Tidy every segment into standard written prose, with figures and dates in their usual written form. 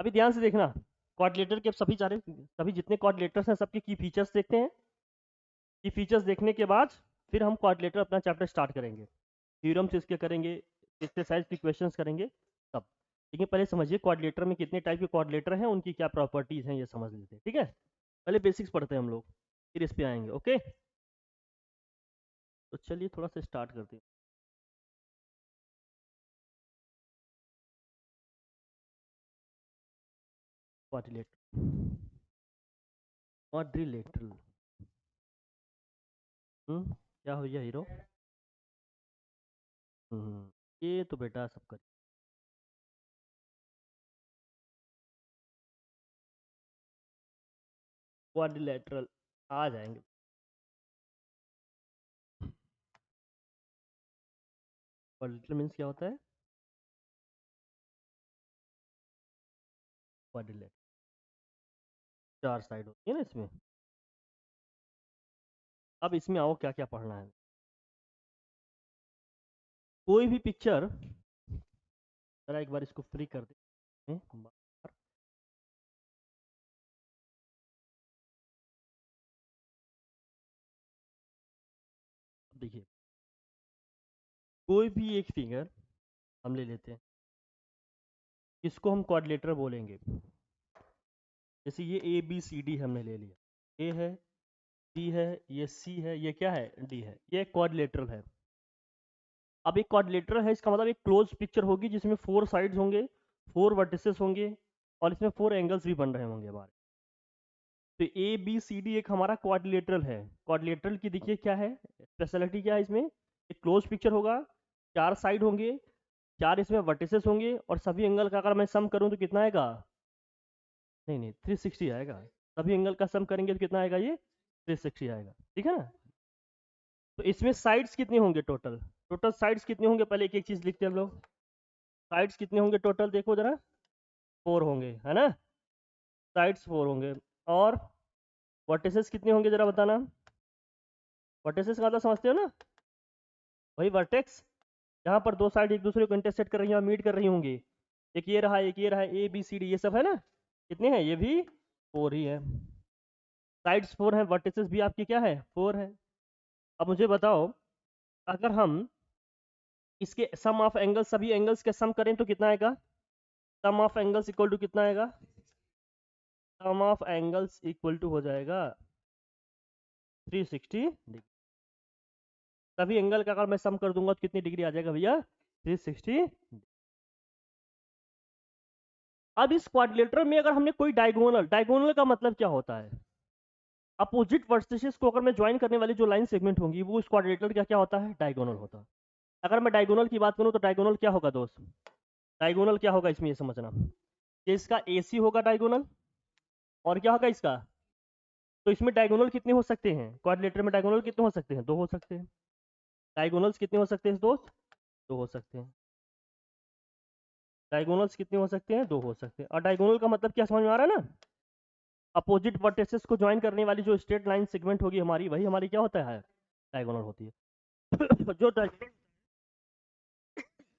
अभी ध्यान से देखना, क्वाड्रिलेटर के सभी जितने क्वाड्रिलेटर्स हैं सबके की फीचर्स देखते हैं। की फीचर्स देखने के बाद फिर हम क्वाड्रिलेटर अपना चैप्टर स्टार्ट करेंगे, थ्योरम्स इसके करेंगे, एक्सरसाइज की क्वेश्चंस करेंगे तब। लेकिन पहले समझिए क्वाड्रिलेटर में कितने टाइप के क्वाड्रिलेटर हैं, उनकी क्या प्रॉपर्टीज हैं, ये समझ लेते हैं। ठीक है, पहले बेसिक्स पढ़ते हैं हम लोग, फिर इस पे आएंगे। ओके, तो चलिए थोड़ा सा स्टार्ट करते हैं। क्वाड्रिलेटर, क्वाड्रिलेटरल, क्या हो गया हीरो? ये तो बेटा सबका क्वाड्रिलेटरल आ जाएंगे। क्वाड्रिलेटरल मीन्स क्या होता है? क्वाड्रिलेटरल चार साइड होती है ना इसमें। अब इसमें आओ क्या क्या पढ़ना है। कोई भी पिक्चर, जरा एक बार इसको फ्री कर दे बाहर। अब देखिए, कोई भी एक फिगर हम ले लेते हैं, इसको हम क्वाड्रिलेटर बोलेंगे। जैसे ये ए बी सी डी हमने ले लिया, ए है, बी है, ये सी है, ये क्या है, डी है, ये क्वाड्रिलेटरल है। अब एक क्वाड्रिलेटरल है, इसका मतलब एक क्लोज पिक्चर होगी जिसमें 4 साइड्स होंगे, 4 वर्टिसेस होंगे, और इसमें 4 एंगल्स भी बन रहे होंगे हमारे। तो ए बी सी डी एक हमारा क्वाड्रिलेटरल है। क्वाड्रिलेटरल की देखिए क्या है स्पेशलिटी, क्या है इसमें, एक क्लोज पिक्चर होगा, 4 साइड होंगे, 4 इसमें वर्टिसेस होंगे, और सभी एंगल का अगर मैं सम करूं तो कितना आएगा? नहीं नहीं, 360 आएगा। सभी एंगल का सम करेंगे तो कितना आएगा? ये 360 आएगा। ठीक है ना? तो इसमें साइड्स कितने होंगे टोटल? टोटल साइड्स कितने होंगे, पहले एक एक चीज लिखते हैं हम लोग। साइड्स कितने होंगे टोटल, देखो जरा। 4 होंगे, है ना? साइड्स 4 होंगे। और वर्टिसेस कितने होंगे जरा बताना। वर्टिसेस का मतलब समझते हो ना, वही वर्टेक्स जहाँ पर दो साइड एक दूसरे को इंटरसेक्ट कर रही हैं और मीट कर रही होंगी। एक ये रहा, एक ये रहा, ए बी सी डी, ये सब है ना। कितने हैं? ये भी 4 ही है। साइड्स 4 है, वर्टिसेस भी आपकी क्या है? 4 है। अब मुझे बताओ, अगर हम इसके सम ऑफ एंगल्स, सभी एंगल्स के सम करें तो कितना आएगा? सम ऑफ एंगल्स इक्वल टू कितना आएगा? सम ऑफ एंगल्स इक्वल टू हो जाएगा 360 डिग्री। सभी एंगल का अगर मैं सम कर दूंगा तो कितनी डिग्री आ जाएगा भैया? 360। अब इस क्वाड्रिलेटरल में अगर हमने कोई डायगोनल, डायगोनल का मतलब क्या होता है? अपोजिट वर्टिसेस को अगर मैं ज्वाइन करने वाली जो लाइन सेगमेंट होंगी वो इस क्वाड्रिलेटरल का क्या होता है? डायगोनल होता है। अगर मैं डायगोनल की बात करूं तो डायगोनल क्या होगा दोस्त? डायगोनल क्या होगा इसमें, ये समझना कि इसका एसी होगा डायगोनल, और क्या होगा इसका? तो इसमें डायगोनल कितने हो सकते हैं? क्वाड्रिलेटरल में डायगोनल कितने हो सकते हैं? 2 हो सकते हैं। डायगोनल्स कितने हो सकते हैं दोस्त? 2 हो सकते हैं। डायगोनल्स कितने हो सकते हैं? 2 हो सकते हैं। और डायगोनल का मतलब क्या समझ में आ रहा है ना? अपोजिट वर्टिसेस को ज्वाइन करने वाली जो स्ट्रेट लाइन सेगमेंट होगी हमारी, वही हमारी क्या होता है? डायगोनल होती है। जो डायगोनल,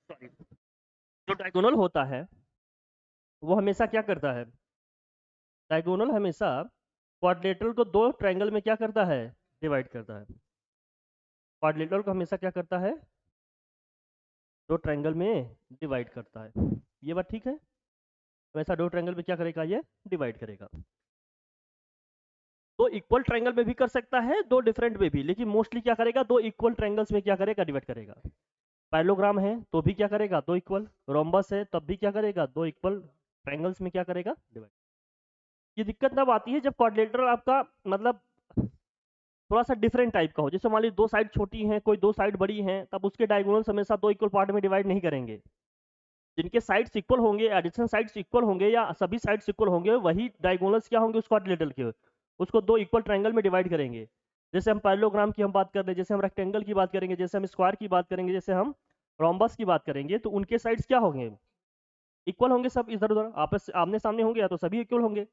सॉरी, जो डायगोनल होता है वो हमेशा क्या करता है? डायगोनल हमेशा क्वाड्रिलेटरल को 2 ट्रायंगल में क्या करता है? डिवाइड करता है। क्वाड्रिलेटरल को हमेशा क्या करता है? 2 ट्रायंगल में डिवाइड करता है। ये बात ठीक है? हमेशा 2 ट्रायंगल में क्या करेगा? ये डिवाइड करेगा। 2 इक्वल ट्रायंगल में भी कर सकता है, 2 डिफरेंट में भी, लेकिन मोस्टली क्या करेगा? 2 इक्वल ट्रायंगल्स में क्या करेगा? डिवाइड करेगा। पैरेललोग्राम है तो भी क्या करेगा? 2 इक्वल। रोम्बस है तब भी क्या करेगा? 2 इक्वल ट्रायंगल्स में क्या करेगा? डिवाइड। ये दिक्कत तब आती है जब क्वाड्रिलेटरल आपका मतलब थोड़ा सा डिफरेंट टाइप का हो। जैसे मान लीजिए 2 साइड छोटी हैं, कोई 2 साइड बड़ी हैं, तब उसके डायगोनल्स हमेशा 2 इक्वल पार्ट में डिवाइड नहीं करेंगे। जिनके साइड्स इक्वल होंगे, एडिशन साइड्स इक्वल होंगे, या सभी साइड्स इक्वल होंगे, वही डायगोनल्स क्या होंगे उस क्वाड्रिलेटरल के, उसको 2 इक्वल ट्रायंगल में डिवाइड करेंगे। जैसे हम पैरेललोग्राम की हम बात कर रहे हैं, जैसे हम रेक्टेंगल की बात करेंगे, जैसे हम स्क्वायर की बात करेंगे, जैसे हम रोम्बस की बात करेंगे, तो उनके साइड्स क्या होंगे? इक्वल होंगे, सब इधर उधर आपस आमने सामने होंगे, या तो सभी इक्वल होंगे।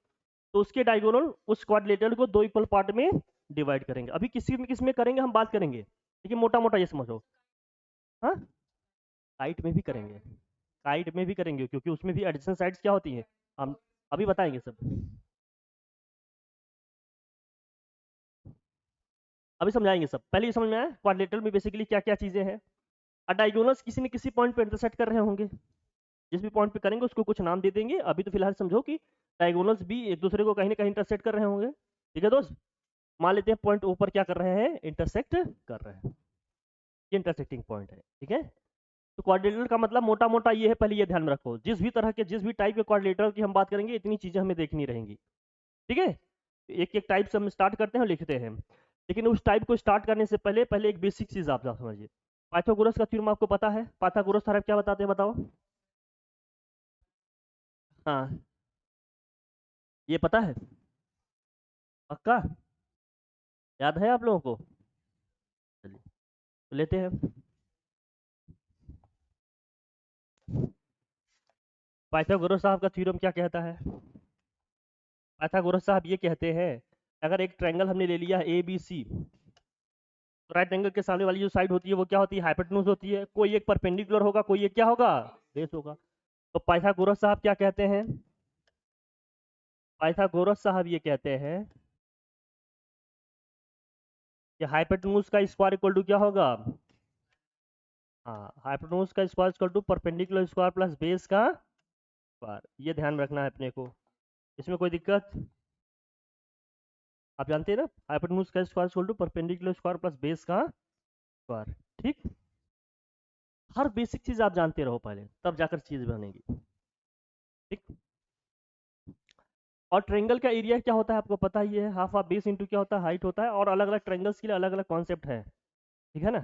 तो उसके डायगोनल उस क्वाड्रिलेटरल को 2 इक्वल पार्ट में डिवाइड करेंगे। अभी किसी में किस में करेंगे हम बात करेंगे, लेकिन मोटा मोटा ये समझो। हाँ, साइड में भी करेंगे, साइड में भी करेंगे, क्योंकि उसमें भी एडिशन साइड्स क्या होती हैं? हम अभी बताएंगे सब, अभी समझाएंगे सब। पहले ये समझ में आया क्वाड्रिलेटरल में बेसिकली क्या क्या चीजें हैं। डायगोनल्स किसी न किसी पॉइंट पे इंटरसेक्ट कर रहे होंगे, जिस भी पॉइंट पे करेंगे उसको कुछ नाम दे देंगे। अभी तो फिलहाल समझो कि डायगोनल्स भी एक दूसरे को कहीं ना कहीं इंटरसेक्ट कर रहे होंगे। ठीक है दोस्त, मान लेते हैं पॉइंट ऊपर क्या कर रहे हैं, इंटरसेक्ट कर रहे हैं, ये इंटरसेक्टिंग पॉइंट है। ठीक है, तो क्वाड्रिलेटरल का मतलब मोटा मोटा ये है, पहले ये ध्यान में रखो, जिस भी तरह के जिस भी टाइप के क्वाड्रिलेटरल की हम बात करेंगे इतनी चीजें हमें देखनी रहेंगी। ठीक है, एक एक टाइप से हम स्टार्ट करते हैं और लिखते हैं। लेकिन उस टाइप को स्टार्ट करने से पहले पहले एक बेसिक चीज आप समझिए। पाइथागोरस का थ्योरम आपको पता है, पाइथागोरस थ्योरम क्या बताते हैं बताओ। हाँ, ये पता है पक्का, याद है आप लोगों को। चलिए तो लेते हैं। पाइथागोरस साहब का थ्योरम क्या कहता है। पाइथागोरस साहब ये कहते हैं, अगर एक ट्रायंगल हमने ले लिया ए बी सी, तो राइट एंगल के सामने वाली जो साइड होती है वो क्या होती है, हाइपोटेन्यूज होती है। कोई एक परपेंडिकुलर होगा, कोई एक क्या होगा, बेस होगा। तो पाइथागोरस साहब क्या कहते हैं, पाइथागोरस साहब ये कहते हैं कि हाइपोटेन्यूज का स्क्वायर इक्वल टू क्या होगा, हाँ, हाइपोटेन्यूज का square equal to perpendicular square plus base का स्क्वायर। ये ध्यान रखना है अपने को, इसमें कोई दिक्कत, आप जानते हैं ना, हाइपोटेन्यूज का square equal to perpendicular square plus base का स्क्वायर। ठीक, हर बेसिक चीज आप जानते रहो पहले, तब जाकर चीज बनेगी। ठीक, और ट्रेंगल का एरिया क्या होता है आपको पता ही है, हाफ ऑफ बेस इंटू क्या होता है, हाइट होता है। और अलग अलग ट्रेंगल्स के लिए अलग अलग कॉन्सेप्ट है। ठीक है ना,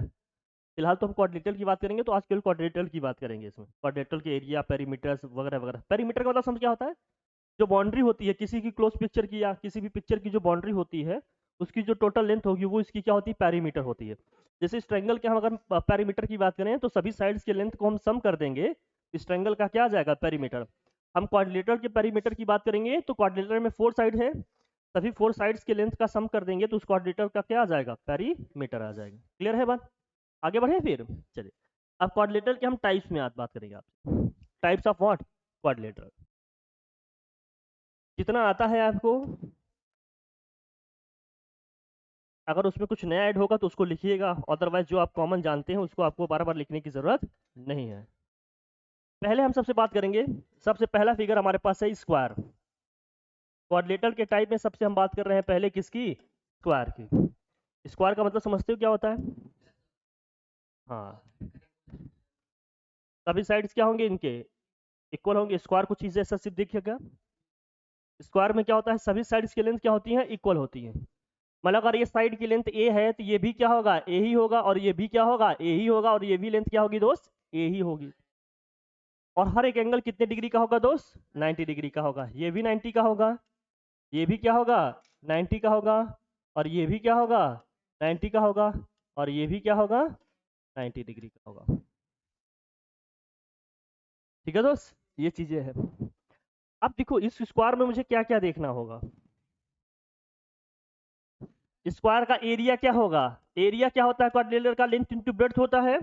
फिलहाल तो हम क्वाड्रिलेटरल की बात करेंगे, तो आज केवल क्वाड्रिलेटरल की बात करेंगे। इसमें क्वाड्रिलेटरल के एरिया, पेरीमीटर्स वगैरह वगैरह। पेरीमीटर का मतलब समझ क्या होता है, जो बाउंड्री होती है किसी की क्लोज पिक्चर की या किसी भी पिक्चर की जो बाउंड्री होती है, उसकी जो टोटल लेंथ होगी वो इसकी क्या होती है, पेरीमीटर होती है। जैसे इस ट्रायंगल के हम अगर पेरीमीटर की बात करें तो सभी साइड्स के लेंथ को हम सम कर देंगे, इस ट्रायंगल का क्या आ जाएगा, पेरीमीटर। हम क्वाड्रिलेटरल के पेरीमीटर की बात करेंगे तो क्वाड्रिलेटर में 4 साइड है, सभी 4 साइड्स के लेंथ का सम कर देंगे तो उस क्वाड्रिलेटर का क्या आ जाएगा, पेरीमीटर आ जाएगा। क्लियर है बात, आगे बढ़े फिर। चलिए, अब क्वाड्रिलेटर के हम टाइप्स में आज बात करेंगे आपसे। Types of what, quadrilateral. जितना आता है आपको, अगर उसमें कुछ नया ऐड होगा तो उसको लिखिएगा, अदरवाइज जो आप कॉमन जानते हैं उसको आपको बार बार लिखने की जरूरत नहीं है। पहले हम सबसे बात करेंगे, सबसे पहला फिगर हमारे पास है स्क्वायर। क्वाड्रिलेटर के टाइप में सबसे हम बात कर रहे हैं पहले किसकी, स्क्वायर की। स्क्वायर का मतलब समझते हो क्या होता है, हाँ, सभी साइड्स क्या होंगे इनके, इक्वल होंगे। स्क्वायर कुछ चीजें ऐसा सिर्फ देखिएगा, स्क्वायर में क्या होता है, सभी साइड्स की लेंथ क्या होती है, इक्वल होती है। मतलब अगर ये साइड की लेंथ ए है तो ये भी क्या होगा, ए ही होगा, और ये भी क्या होगा, ए ही होगा, और ये भी लेंथ क्या होगी दोस्त, ए ही होगी। और हर एक एंगल कितने डिग्री का होगा दोस्त, 90 डिग्री का होगा। ये भी 90 का होगा, ये भी क्या होगा, 90 का होगा, और ये भी क्या होगा, 90 का होगा, और ये भी क्या होगा, 90 डिग्री का होगा। ठीक है दोस्त, ये चीजें हैं। अब देखो इस स्क्वायर में मुझे क्या क्या देखना होगा, स्क्वायर का एरिया क्या होगा, एरिया क्या होता है क्वाड्रिलेटर का, लेंथ इंटू ब्रेड्थ होता है।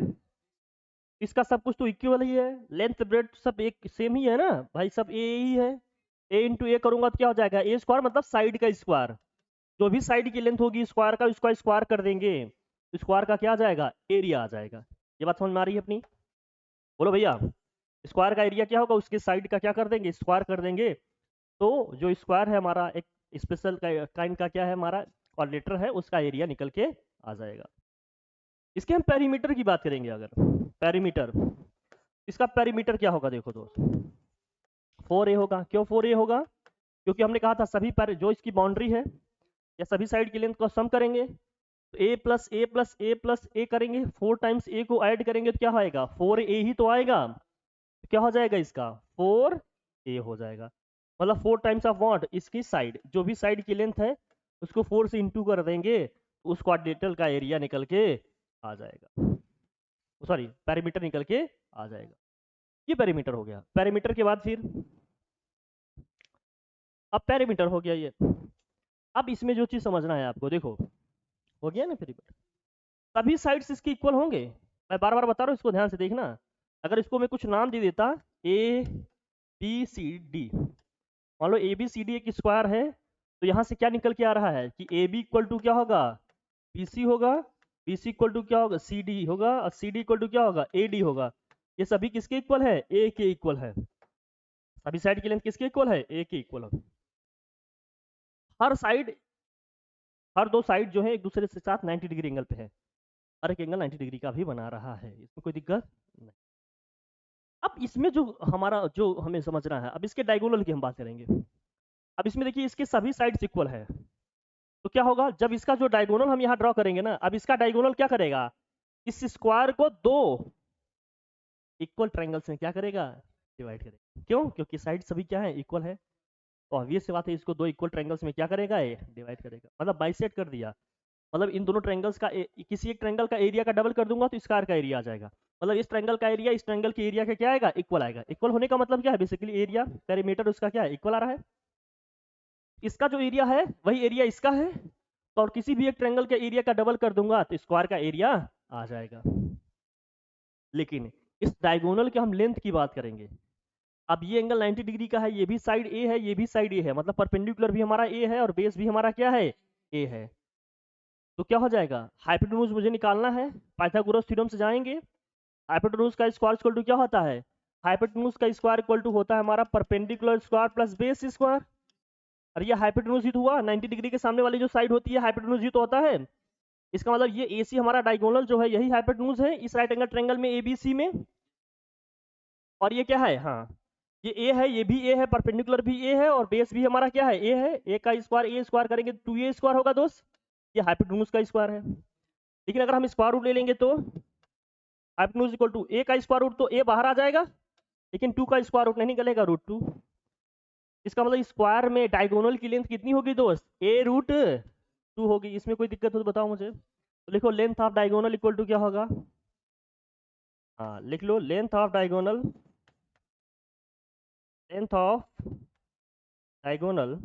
इसका सब कुछ तो इक्वल ही है, लेंथ ब्रेड्थ सब एक सेम ही है ना भाई, सब ए ही है। ए इंटू ए करूंगा तो क्या हो जाएगा, ए स्क्वायर मतलब साइड का स्क्वायर, जो भी साइड की लेंथ होगी स्क्वायर का उसका स्क्वायर कर देंगे, स्क्वायर का क्या आ जाएगा, एरिया आ जाएगा। ये बात समझ में आ रही है अपनी, बोलो भैया। स्क्वायर का एरिया क्या होगा, उसके साइड का क्या कर देंगे, स्क्वायर कर देंगे। तो जो स्क्वायर है हमारा एक स्पेशल काइंड का क्या है, हमारा क्वाड्रिलेटर है, उसका एरिया निकल के आ जाएगा। इसके हम पेरीमीटर की बात करेंगे, अगर पेरीमीटर, इसका पेरीमीटर क्या होगा, देखो दोस्त, 4a होगा। क्यों 4a होगा, क्योंकि हमने कहा था सभी पर जो इसकी बाउंड्री है या सभी साइड की लेंथ को सम करेंगे, तो a plus A plus A plus A करेंगे, 4 टाइम्स a को ऐड करेंगे तो क्या आएगा, 4a ही तो आएगा। तो क्या हो जाएगा इसका, 4a हो जाएगा। मतलब 4 टाइम्स ऑफ व्हाट, इसकी साइड, जो भी साइड की लेंथ है उसको 4 से इंटू कर देंगे, तो उस क्वाड्रिलेटरल का एरिया निकल के आ जाएगा, सॉरी पेरीमीटर निकल के आ जाएगा। ये पेरीमीटर हो गया। पेरीमीटर के बाद फिर, अब पेरीमीटर हो गया ये। अब इसमें जो चीज समझना है आपको, देखो हो गया ना पेरीमीटर, सभी साइड्स इसके इक्वल होंगे। मैं बार बार बता रहा हूँ, इसको ध्यान से देखना। अगर इसको मैं कुछ नाम दे देता, ए बी सी डी, मान लो ए बी सी डी एक स्क्वायर है, तो यहाँ से क्या निकल के आ रहा है कि ए बी इक्वल टू क्या होगा, बी सी होगा, बी सी इक्वल टू क्या होगा, सी डी होगा, और सी डी इक्वल टू क्या होगा, ए डी होगा। ये सभी किसके इक्वल है, ए के इक्वल है। सभी साइड की लेंथ किसके इक्वल है, ए के इक्वल है। हर साइड, हर दो साइड जो है एक दूसरे के साथ 90 डिग्री एंगल पे है, हर एक एंगल 90 डिग्री का भी बना रहा है, इसमें कोई दिक्कत नहीं। अब इसमें जो हमारा जो हमें समझना है, अब इसके डायगोनल की हम बात करेंगे। अब इसमें देखिए इसके सभी साइड्स इक्वल है, तो क्या होगा जब इसका जो डायगोनल हम यहाँ ड्रॉ करेंगे ना, अब इसका डायगोनल क्या करेगा, इस स्क्वायर को दो इक्वल ट्रायंगल्स में क्या करेगा, डिवाइड करेगा। क्यों, क्योंकि साइड सभी क्या है, इक्वल है। तो ऑब्वियस सी बात है, इसको दो इक्वल ट्रायंगल्स में क्या करेगा, ये डिवाइड करेगा, मतलब बाइसेक्ट कर दिया। मतलब इन दोनों ट्रायंगल्स का किसी एक ट्रायंगल का एरिया का डबल कर दूंगा तो स्क्वायर का एरिया आ जाएगा। मतलब इस ट्रायंगल का एरिया इस ट्रायंगल के एरिया का क्या आएगा, इक्वल आएगा। इक्वल होने का मतलब क्या है, बेसिकली एरिया पेरीमीटर उसका क्या है, इक्वल आ रहा है। इसका जो एरिया है वही एरिया इसका है, तो और किसी भी एक ट्रायंगल के एरिया का डबल कर दूंगा तो स्क्वायर का एरिया आ जाएगा। लेकिन इस डायगोनल के हम लेंथ की बात करेंगे। अब ये एंगल 90 डिग्री का है, ये भी साइड ए है, ये भी साइड ए है, मतलब परपेंडिकुलर भी हमारा ए है और बेस भी हमारा क्या है, ए है। तो क्या हो जाएगा, हाइपोटेन्यूज मुझे निकालना है, पाइथागोरस थ्योरम से जाएंगे। हाइपोटेन्यूज का स्क्वायर इक्वल टू क्या होता है, हाइपोटेन्यूज का स्क्वायर इक्वल टू होता है हमारा perpendicular square plus base square. और ये हाइपोटेन्यूज ही तो हुआ, 90 डिग्री के सामने वाली जो साइड होती है हाइपोटेन्यूज ही तो होता है। इसका मतलब ये AC हमारा डायगोनल जो है यही हाइपोटेन्यूज है इस राइट एंगल ट्रायंगल में ABC में। और ये क्या है, हाँ ये A है, ये भी A है, परपेंडिकुलर भी A है, और बेस भी हमारा क्या है, A है। A का स्क्वायर A स्क्वायर करेंगे 2A स्क्वायर होगा दोस्त, ये हाइपोटेन्यूज का स्क्वायर है। लेकिन अगर हम स्क्वायर रूट ले लेंगे तो हाइपोटेन्यूज इक्वल टू A का स्क्वायर रूट, तो A बाहर आ जाएगा, लेकिन 2 का स्क्वायर रूट नहीं निकलेगा, √2। इसका मतलब स्क्वायर में डायगोनल की लेंथ कितनी होगी दोस्त, A√2 होगी। इसमें कोई दिक्कत हो तो बताओ मुझे। तो लिखो length of diagonal equal to क्या होगा, हाँ लिख लो length of diagonal, length of diagonal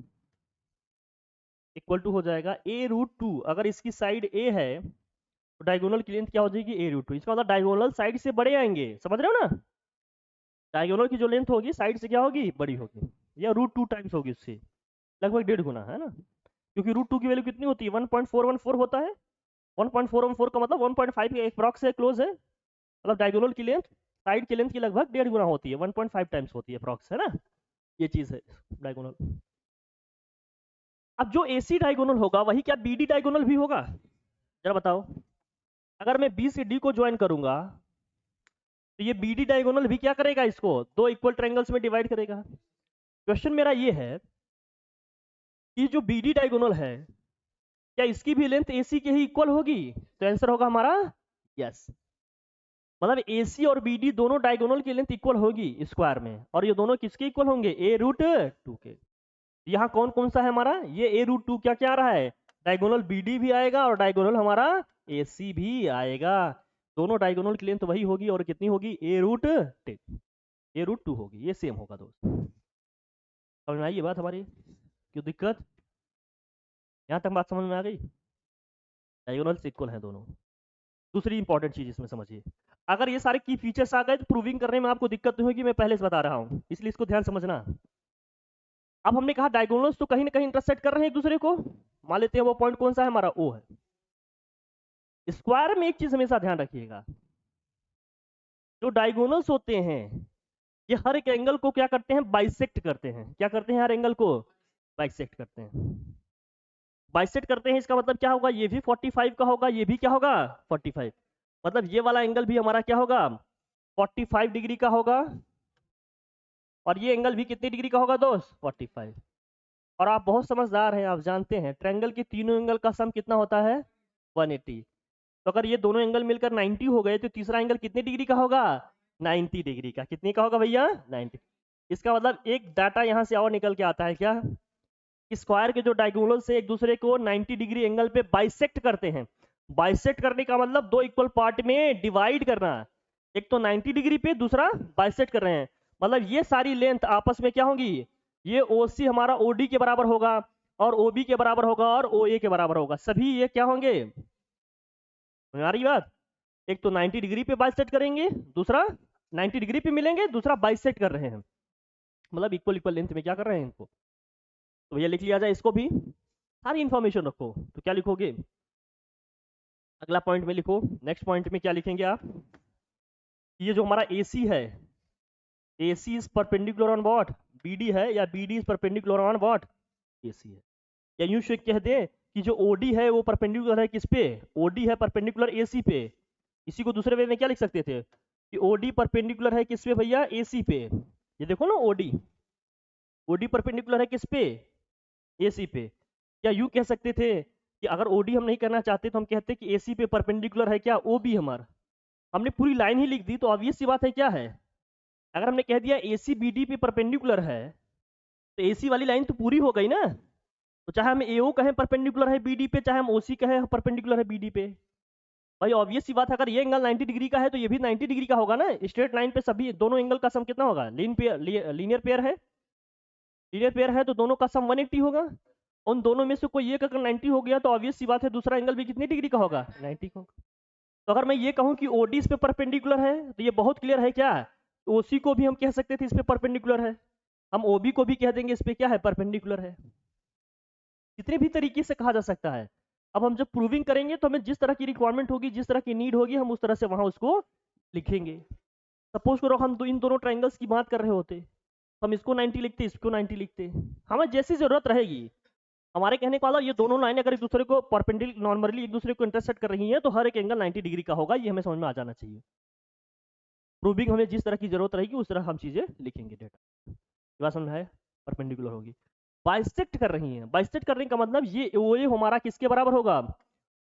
equal to हो जाएगा A√2। अगर इसकी साइड A है तो डायगोनल की लेंथ क्या हो जाएगी, A√2। इसका मतलब डायगोनल साइड से बड़े आएंगे, समझ रहे हो ना। डायगोनल की जो लेंथ होगी साइड से क्या होगी, बड़ी होगी, या √2 टाइम्स होगी उससे, लगभग 1.5 गुना, है ना। क्योंकि √2 की वैल्यू कितनी होती है, 1.414 होता है। 1.414 का मतलब 1.5 के अप्रॉक्स है, क्लोज है। मतलब डायगोनल की लेंथ साइड की लेंथ की लगभग 1.5 गुना होती है, 1.5 टाइम्स होती है अप्रॉक्स, है ना। ये चीज है डायगोनल। अब जो AC डायगोनल होगा वही क्या BD डायगोनल भी होगा, जरा बताओ। अगर मैं B से D को ज्वाइन करूंगा तो ये BD डायगोनल भी क्या करेगा, इसको दो इक्वल ट्रायंगल्स में डिवाइड करेगा। क्वेश्चन मेरा ये है कि जो BD डायगोनल है क्या इसकी भी लेंथ AC के ही इक्वल होगी, तो आंसर होगा हमारा यस। मतलब AC और BD दोनों डायगोनल की लेंथ इक्वल होगी स्क्वायर में, और ये दोनों किसके इक्वल होंगे, A√2 के। यहाँ कौन कौन सा है हमारा, ये A√2 क्या क्या आ रहा है, डायगोनल BD भी आएगा और डायगोनल हमारा AC भी आएगा। दोनों डायगोनल की लेंथ वही होगी, और कितनी होगी, A√2 होगी, ये सेम होगा दोस्त। समझ में आई ये बात हमारी, क्यों दिक्कत, यहाँ तक बात समझ में आ गई। डायगोनल्स इक्वल हैं दोनों। दूसरी इंपॉर्टेंट चीज इसमें समझिए, अगर ये सारे की फीचर्स आ गए तो प्रूविंग करने में आपको दिक्कत नहीं होगी, मैं पहले से बता रहा हूँ, इसलिए इसको ध्यान समझना। अब हमने कहा डायगोनल्स तो कहीं ना कहीं इंटरसेक्ट कर रहे हैं एक दूसरे को, मान लेते हैं वो पॉइंट कौन सा है हमारा, O है। स्क्वायर में एक चीज हमेशा ध्यान रखिएगा, जो डायगोनल्स होते हैं ये हर एक एंगल को क्या करते हैं, बाइसेक्ट करते हैं। क्या करते हैं, हर एंगल को बाइसेक्ट करते हैं। बाइसेक्ट करते हैं इसका मतलब क्या होगा, ये भी 45 का होगा, ये भी क्या होगा 45। मतलब ये वाला एंगल भी हमारा क्या होगा, 45 डिग्री का होगा, और ये एंगल भी कितनी डिग्री का होगा दोस्त, 45। और आप बहुत समझदार हैं, आप जानते हैं ट्रायंगल के तीनों एंगल का सम कितना होता है, 180। तो अगर ये दोनों एंगल मिलकर 90 हो गए तो तीसरा एंगल कितने डिग्री का होगा, 90 डिग्री का। कितने का होगा भैया, 90। इसका मतलब एक डाटा यहाँ से और निकल के आता है क्या, स्क्वायर के जो डायगोनल से एक दूसरे को 90 डिग्री एंगल पे बाइसेक्ट करते हैं। बाइसेक्ट करने का मतलब दो इक्वल पार्ट में डिवाइड करना, एक तो 90 डिग्री पे, दूसरा बाइसेक्ट कर रहे हैं। मतलब ये सारी लेंथ आपस में क्या होगी, ये OC हमारा OD के बराबर होगा, और OB के बराबर होगा, और OA के बराबर होगा। सभी ये क्या होंगे, आ रही बात। एक तो 90 डिग्री पे बाइसेक्ट करेंगे, दूसरा 90 डिग्री पे मिलेंगे, दूसरा बाइसेक्ट कर रहे हैं, मतलब इक्वल इक्वल लेंथ में क्या कर रहे हैं इनको तो भैया लिख लिया जाए इसको भी, सारी इंफॉर्मेशन रखो। तो क्या लिखोगे, अगला पॉइंट में लिखो, नेक्स्ट पॉइंट में क्या लिखेंगे आप, ये जो हमारा AC है, AC is perpendicular on what, BD है, या BD is perpendicular on what, AC है। या यूं से कह दे कि जो OD है वो परपेंडिकुलर है किस पे, OD है परपेंडिकुलर AC पे। इसी को दूसरे वे में क्या लिख सकते थे कि OD परपेंडिकुलर है किस पे भैया, AC पे। ये देखो ना, OD परपेंडिकुलर है किस पे, AC पे। या यूं कह सकते थे कि अगर OD हम नहीं करना चाहते तो हम कहते कि AC पे परपेंडिकुलर है क्या, OB हमारा। हमने पूरी लाइन ही लिख दी, तो ऑब्वियस सी बात है क्या है, अगर हमने कह दिया AC BD पे परपेंडिकुलर है, तो AC वाली लाइन तो पूरी हो गई ना। तो चाहे हम AO कहें परपेंडिकुलर है BD पे, चाहे हम OC कहें परपेंडिकुलर है BD पे। भाई ऑब्वियस सी बात है, अगर ये एंगल 90 डिग्री का है तो ये भी 90 डिग्री का होगा ना। स्ट्रेट लाइन पे सभी दोनों एंगल का सम कितना होगा, लीनियर पेयर है, लीनियर पेयर है तो दोनों का सम 180 होगा। उन दोनों में से कोई एक अगर 90 हो गया तो ऑब्वियस सी बात है दूसरा एंगल भी कितनी डिग्री का होगा, 90 का। तो अगर मैं ये कहूं कि OD इस पे परपेंडिकुलर है, तो ये बहुत क्लियर है क्या, OC को भी हम कह सकते थे इस पे परपेंडिकुलर है, हम OB को भी कह देंगे इस पे क्या है, परपेंडिकुलर है। कितने भी तरीके से कहा जा सकता है। अब हम जब प्रूविंग करेंगे तो हमें जिस तरह की रिक्वायरमेंट होगी, जिस तरह की नीड होगी, हम उस तरह से वहां उसको लिखेंगे। सपोज करो हम इन दोनों ट्राइंगल्स की बात कर रहे होते, हम इसको 90 लिखते, इसको 90 लिखते, हमें जैसी जरूरत रहेगी। हमारे कहने का मतलब ये दोनों लाइनें अगर एक दूसरे को परपेंडिकुलर नॉर्मली एक दूसरे को इंटरसेक्ट कर रही हैं तो हर एक एंगल 90 डिग्री का होगा, ये हमें समझ में आ जाना चाहिए। प्रूविंग हमें जिस तरह की जरूरत रहेगी उस तरह हम चीजें लिखेंगे, डेटा ये बात समझ है, परपेंडिकुलर होगी। बाइसेक्ट कर रही हैं, बाइसेक्ट करने का मतलब ये OA हमारा किसके बराबर होगा,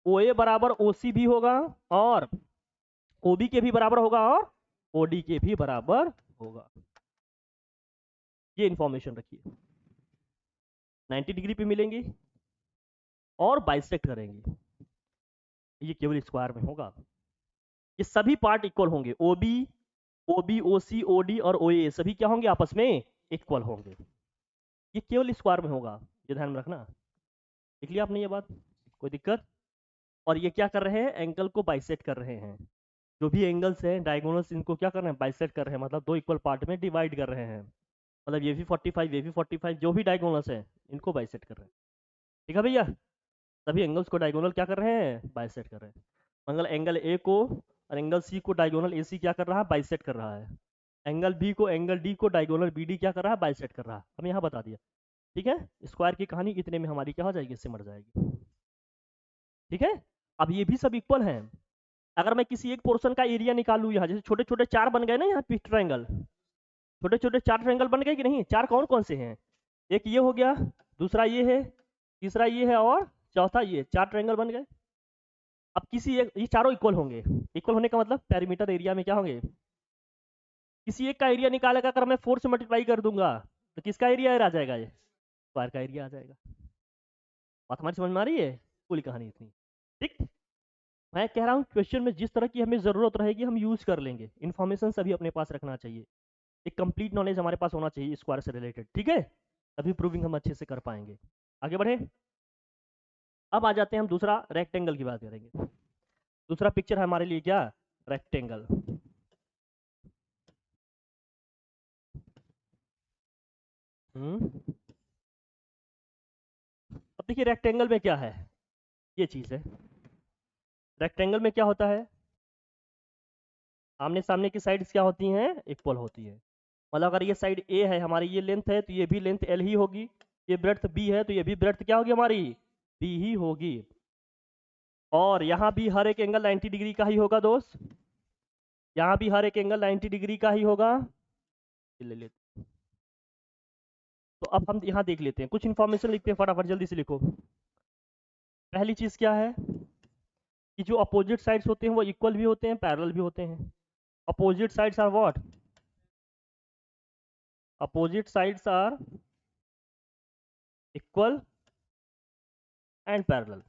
OA बराबर OC भी होगा, और OB के भी बराबर होगा, और OD के भी बराबर होगा। ये इंफॉर्मेशन रखिए, 90 डिग्री पे मिलेंगे और बाइसेक्ट करेंगे, ये केवल स्क्वायर में होगा। ये सभी पार्ट इक्वल होंगे, OB OC OD और OA सभी क्या होंगे, आपस में इक्वल होंगे। ये केवल स्क्वायर में होगा, ये ध्यान में रखना। लिख लिया आपने ये बात, कोई दिक्कत। और ये क्या कर रहे हैं, एंगल को बाइसेक्ट कर रहे हैं। जो भी एंगल्स हैं डायगोनल्स, इनको क्या कर रहे हैं, बाइसेक्ट कर रहे हैं, मतलब दो इक्वल पार्ट में डिवाइड कर रहे हैं। मतलब ये भी 45, ये भी 45, जो भी डायगोनल्स हैं इनको बाइसेक्ट कर रहे हैं। ठीक है भैया, सभी एंगल्स को डायगोनल क्या कर रहे हैं, बाइसेक्ट कर रहे हैं। मतलब एंगल ए को और एंगल सी को डायगोनल AC क्या कर रहा है, बाइसेक्ट कर रहा है। एंगल बी को एंगल डी को डायगोनल BD क्या कर रहा है, बाइसेक्ट कर रहा है। हम यहाँ बता दिया, ठीक है। स्क्वायर की कहानी इतने में हमारी क्या हो जाएगी, सिमट जाएगी। ठीक है, अब ये भी सब इक्वल हैं। अगर मैं किसी एक पोर्शन का एरिया निकालू, यहाँ जैसे छोटे छोटे चार बन गए ना, यहाँ पिच ट्रायंगल, छोटे छोटे चार ट्रायंगल बन गए कि नहीं, चार कौन कौन से हैं, एक ये हो गया, दूसरा ये है, तीसरा ये है, और चौथा ये, चार ट्रायंगल बन गए। अब किसी एक, ये चारों इक्वल होंगे, इक्वल होने का मतलब पेरीमीटर एरिया में क्या होंगे, किसी एक का एरिया निकालेगा, अगर मैं 4 से मल्टीप्लाई कर दूंगा तो किसका एरिया आ जाएगा, ये स्क्वायर का एरिया आ जाएगा। बात हमारी समझ में आ रही है, पूरी कहानी इतनी। ठीक, मैं कह रहा हूँ क्वेश्चन में जिस तरह की हमें जरूरत रहेगी हम यूज कर लेंगे, इन्फॉर्मेशन सभी अपने पास रखना चाहिए, एक कंप्लीट नॉलेज हमारे पास होना चाहिए स्क्वायर से रिलेटेड। ठीक है, तभी प्रूविंग हम अच्छे से कर पाएंगे। आगे बढ़े, अब आ जाते हैं हम दूसरा रेक्टेंगल की बात करेंगे। दूसरा पिक्चर है हमारे लिए क्या, रेक्टेंगल। अब देखिए रेक्टेंगल में क्या है, ये चीज है, रेक्टेंगल में क्या होता है, आमने सामने की साइड्स क्या होती हैं, इक्वल होती है। मतलब अगर ये साइड A है हमारी, ये लेंथ है, तो ये भी लेंथ L ही होगी। ये ब्रेड्थ B है तो ये भी ब्रेड्थ क्या होगी हमारी, B ही होगी। और यहाँ भी हर एक एंगल 90 डिग्री का ही होगा दोस्त, यहाँ भी हर एक एंगल 90 डिग्री का ही होगा। ले लेते, तो अब हम यहाँ देख लेते हैं, कुछ इन्फॉर्मेशन लिखते हैं, फटाफट जल्दी से लिखो। पहली चीज क्या है कि जो अपोजिट साइड्स होते हैं वो इक्वल भी होते हैं, पैरेलल भी होते हैं। Opposite sides are what, opposite sides are equal and parallel,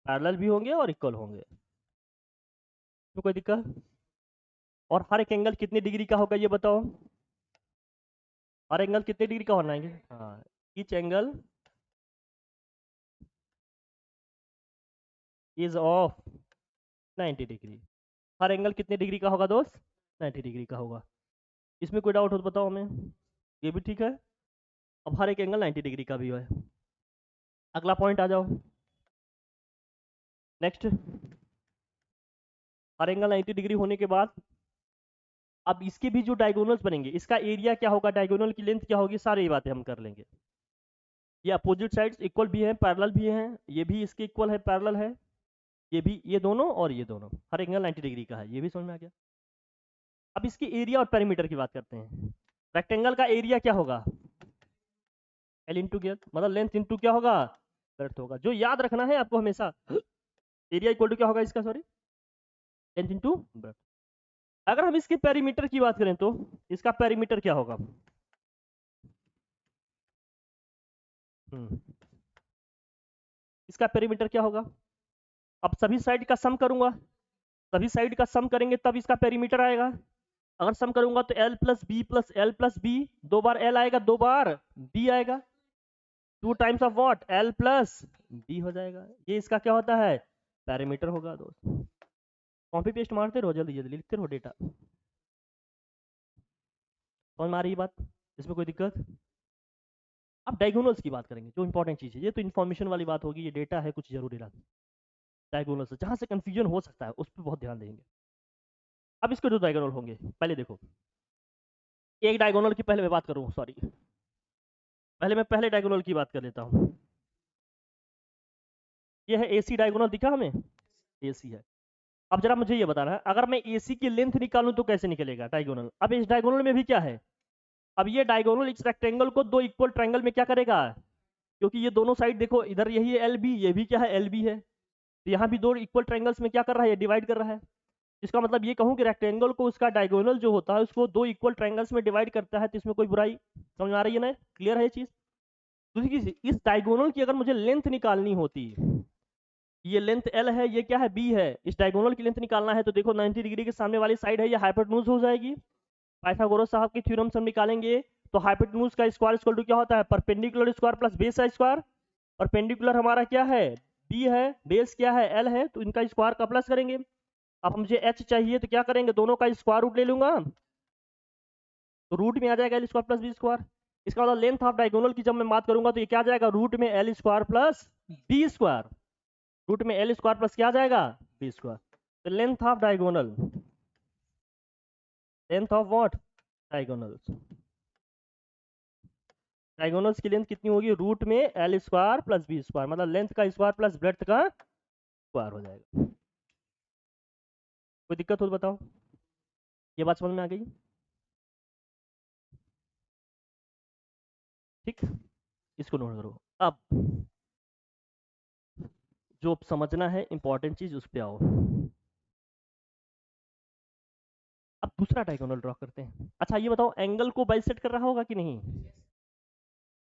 parallel भी होंगे और इक्वल होंगे, तो कोई दिक्कत। और हर एक एंगल कितने डिग्री का होगा ये बताओ, हर एंगल कितने डिग्री का होना है, हाँ, each angle is of 90 degree. Her angle कितने डिग्री का होगा दोस्त, 90 डिग्री का होगा। इसमें कोई डाउट हो तो बताओ हमें, ये भी ठीक है। अब हर एक एंगल 90 डिग्री का भी है। अगला पॉइंट आ जाओ, नेक्स्ट। हर एंगल 90 डिग्री होने के बाद अब इसके भी जो डायगोनल्स बनेंगे, इसका एरिया क्या होगा, डायगोनल की लेंथ क्या होगी, सारी बातें हम कर लेंगे। ये अपोजिट साइड्स इक्वल भी है, पैरेलल भी हैं, ये भी इसके इक्वल है, पैरेलल है, ये भी, ये दोनों और ये दोनों, हर एंगल 90 डिग्री का है, ये भी समझ में आ गया। अब इसकी एरिया और पेरीमीटर की बात करते हैं। रेक्टेंगल का एरिया क्या होगा, एल इंटू गेयर, मतलब लेंथ इंटू क्या होगा, ब्रेड्थ होगा। जो याद रखना है आपको हमेशा, एरिया इक्वल टू क्या होगा इसका, सॉरी, लेंथ इंटू ब्रेड्थ। अगर हम इसके पेरीमीटर की बात करें तो इसका पेरीमीटर क्या होगा, इसका पेरीमीटर क्या होगा। अब सभी साइड का सम करूंगा, सभी साइड का सम करेंगे तब इसका पेरीमीटर आएगा। अगर सम करूंगा तो एल प्लस बी, दो बार एल आएगा, दो बार बी आएगा, two times of what, l plus b हो जाएगा। ये इसका क्या होता है, पेरीमीटर होगा दोस्त। कॉपी पेस्ट मारते रहो, जल्दी जल्दी लिखते रहो डेटा। समझ में आ रही है बात, इसमें कोई दिक्कत। अब डायगोनल्स की बात करेंगे, जो इंपॉर्टेंट चीज है, ये तो इन्फॉर्मेशन वाली बात होगी, ये डेटा है कुछ जरूरी रहा। डायगोनल्स जहां से कंफ्यूजन हो सकता है उस पर बहुत ध्यान देंगे। अब इसके जो डायगोनल होंगे, पहले देखो, एक डायगोनल की पहले मैं बात करूं, सॉरी, पहले मैं पहले डायगोनल की बात कर लेता हूं। ये है एसी डायगोनल, दिखा हमें, एसी है। अब जरा मुझे ये बताना है, अगर मैं एसी की लेंथ निकालूं तो कैसे निकलेगा डायगोनल। अब इस डायगोनल में भी क्या है, अब ये डायगोनल इस रेक्टेंगल को दो इक्वल ट्रायंगल में क्या करेगा, क्योंकि ये दोनों साइड देखो, इधर यही है एल बी, ये भी क्या है एल बी है, तो यहाँ भी दो इक्वल ट्रायंगल्स में क्या कर रहा है, ये डिवाइड कर रहा है। इसका मतलब ये कहूँ कि रेक्टेंगल को उसका डायगोनल जो होता है उसको दो इक्वल ट्रायंगल्स में डिवाइड करता है, तो इसमें कोई बुराई, समझ में आ रही है ना, क्लियर है ये चीज। दूसरी चीज, इस डायगोनल की अगर मुझे लेंथ निकालनी होती, ये लेंथ एल है, ये क्या है बी है, इस डायगोनल की लेंथ निकालना है तो देखो 90 डिग्री के सामने वाली साइड है, ये हाइपोटेन्यूज हो जाएगी। पाइथागोरस साहब की थ्योरम से हम निकालेंगे तो हाइपोटेन्यूज का स्क्वायर इक्वल टू क्या होता है, परपेंडिकुलर स्क्वायर प्लस बेस का स्क्वायर। परपेंडिकुलर हमारा क्या है, बी है, बेस क्या है, एल है, तो इनका स्क्वायर का प्लस करेंगे। अब मुझे एच चाहिए तो क्या करेंगे, दोनों का स्क्वायर रूट ले लूंगा, तो रूट में आ जाएगा L square plus B square. इसका मतलब लेंथ ऑफ डायगोनल की जब मैं बात करूंगा तो ये क्या आ जाएगा, रूट में L square plus B square, root में एल स्क्वायर प्लस क्या आ जाएगा, बी स्क्वायर। तो length of diagonal, length of what, diagonals, diagonals की लेंथ कितनी होगी, रूट में L square plus B square, मतलब लेंथ का स्क्वायर प्लस ब्रेड्थ का स्क्वायर हो जाएगा। कोई दिक्कत हो तो बताओ, ये बात समझ में आ गई, ठीक, इसको नोट करो। अब जो समझना है इंपॉर्टेंट चीज उस पे आओ। अब दूसरा डायगोनल ड्रॉ करते हैं। अच्छा ये बताओ, एंगल को बाइसेक्ट कर रहा होगा कि नहीं,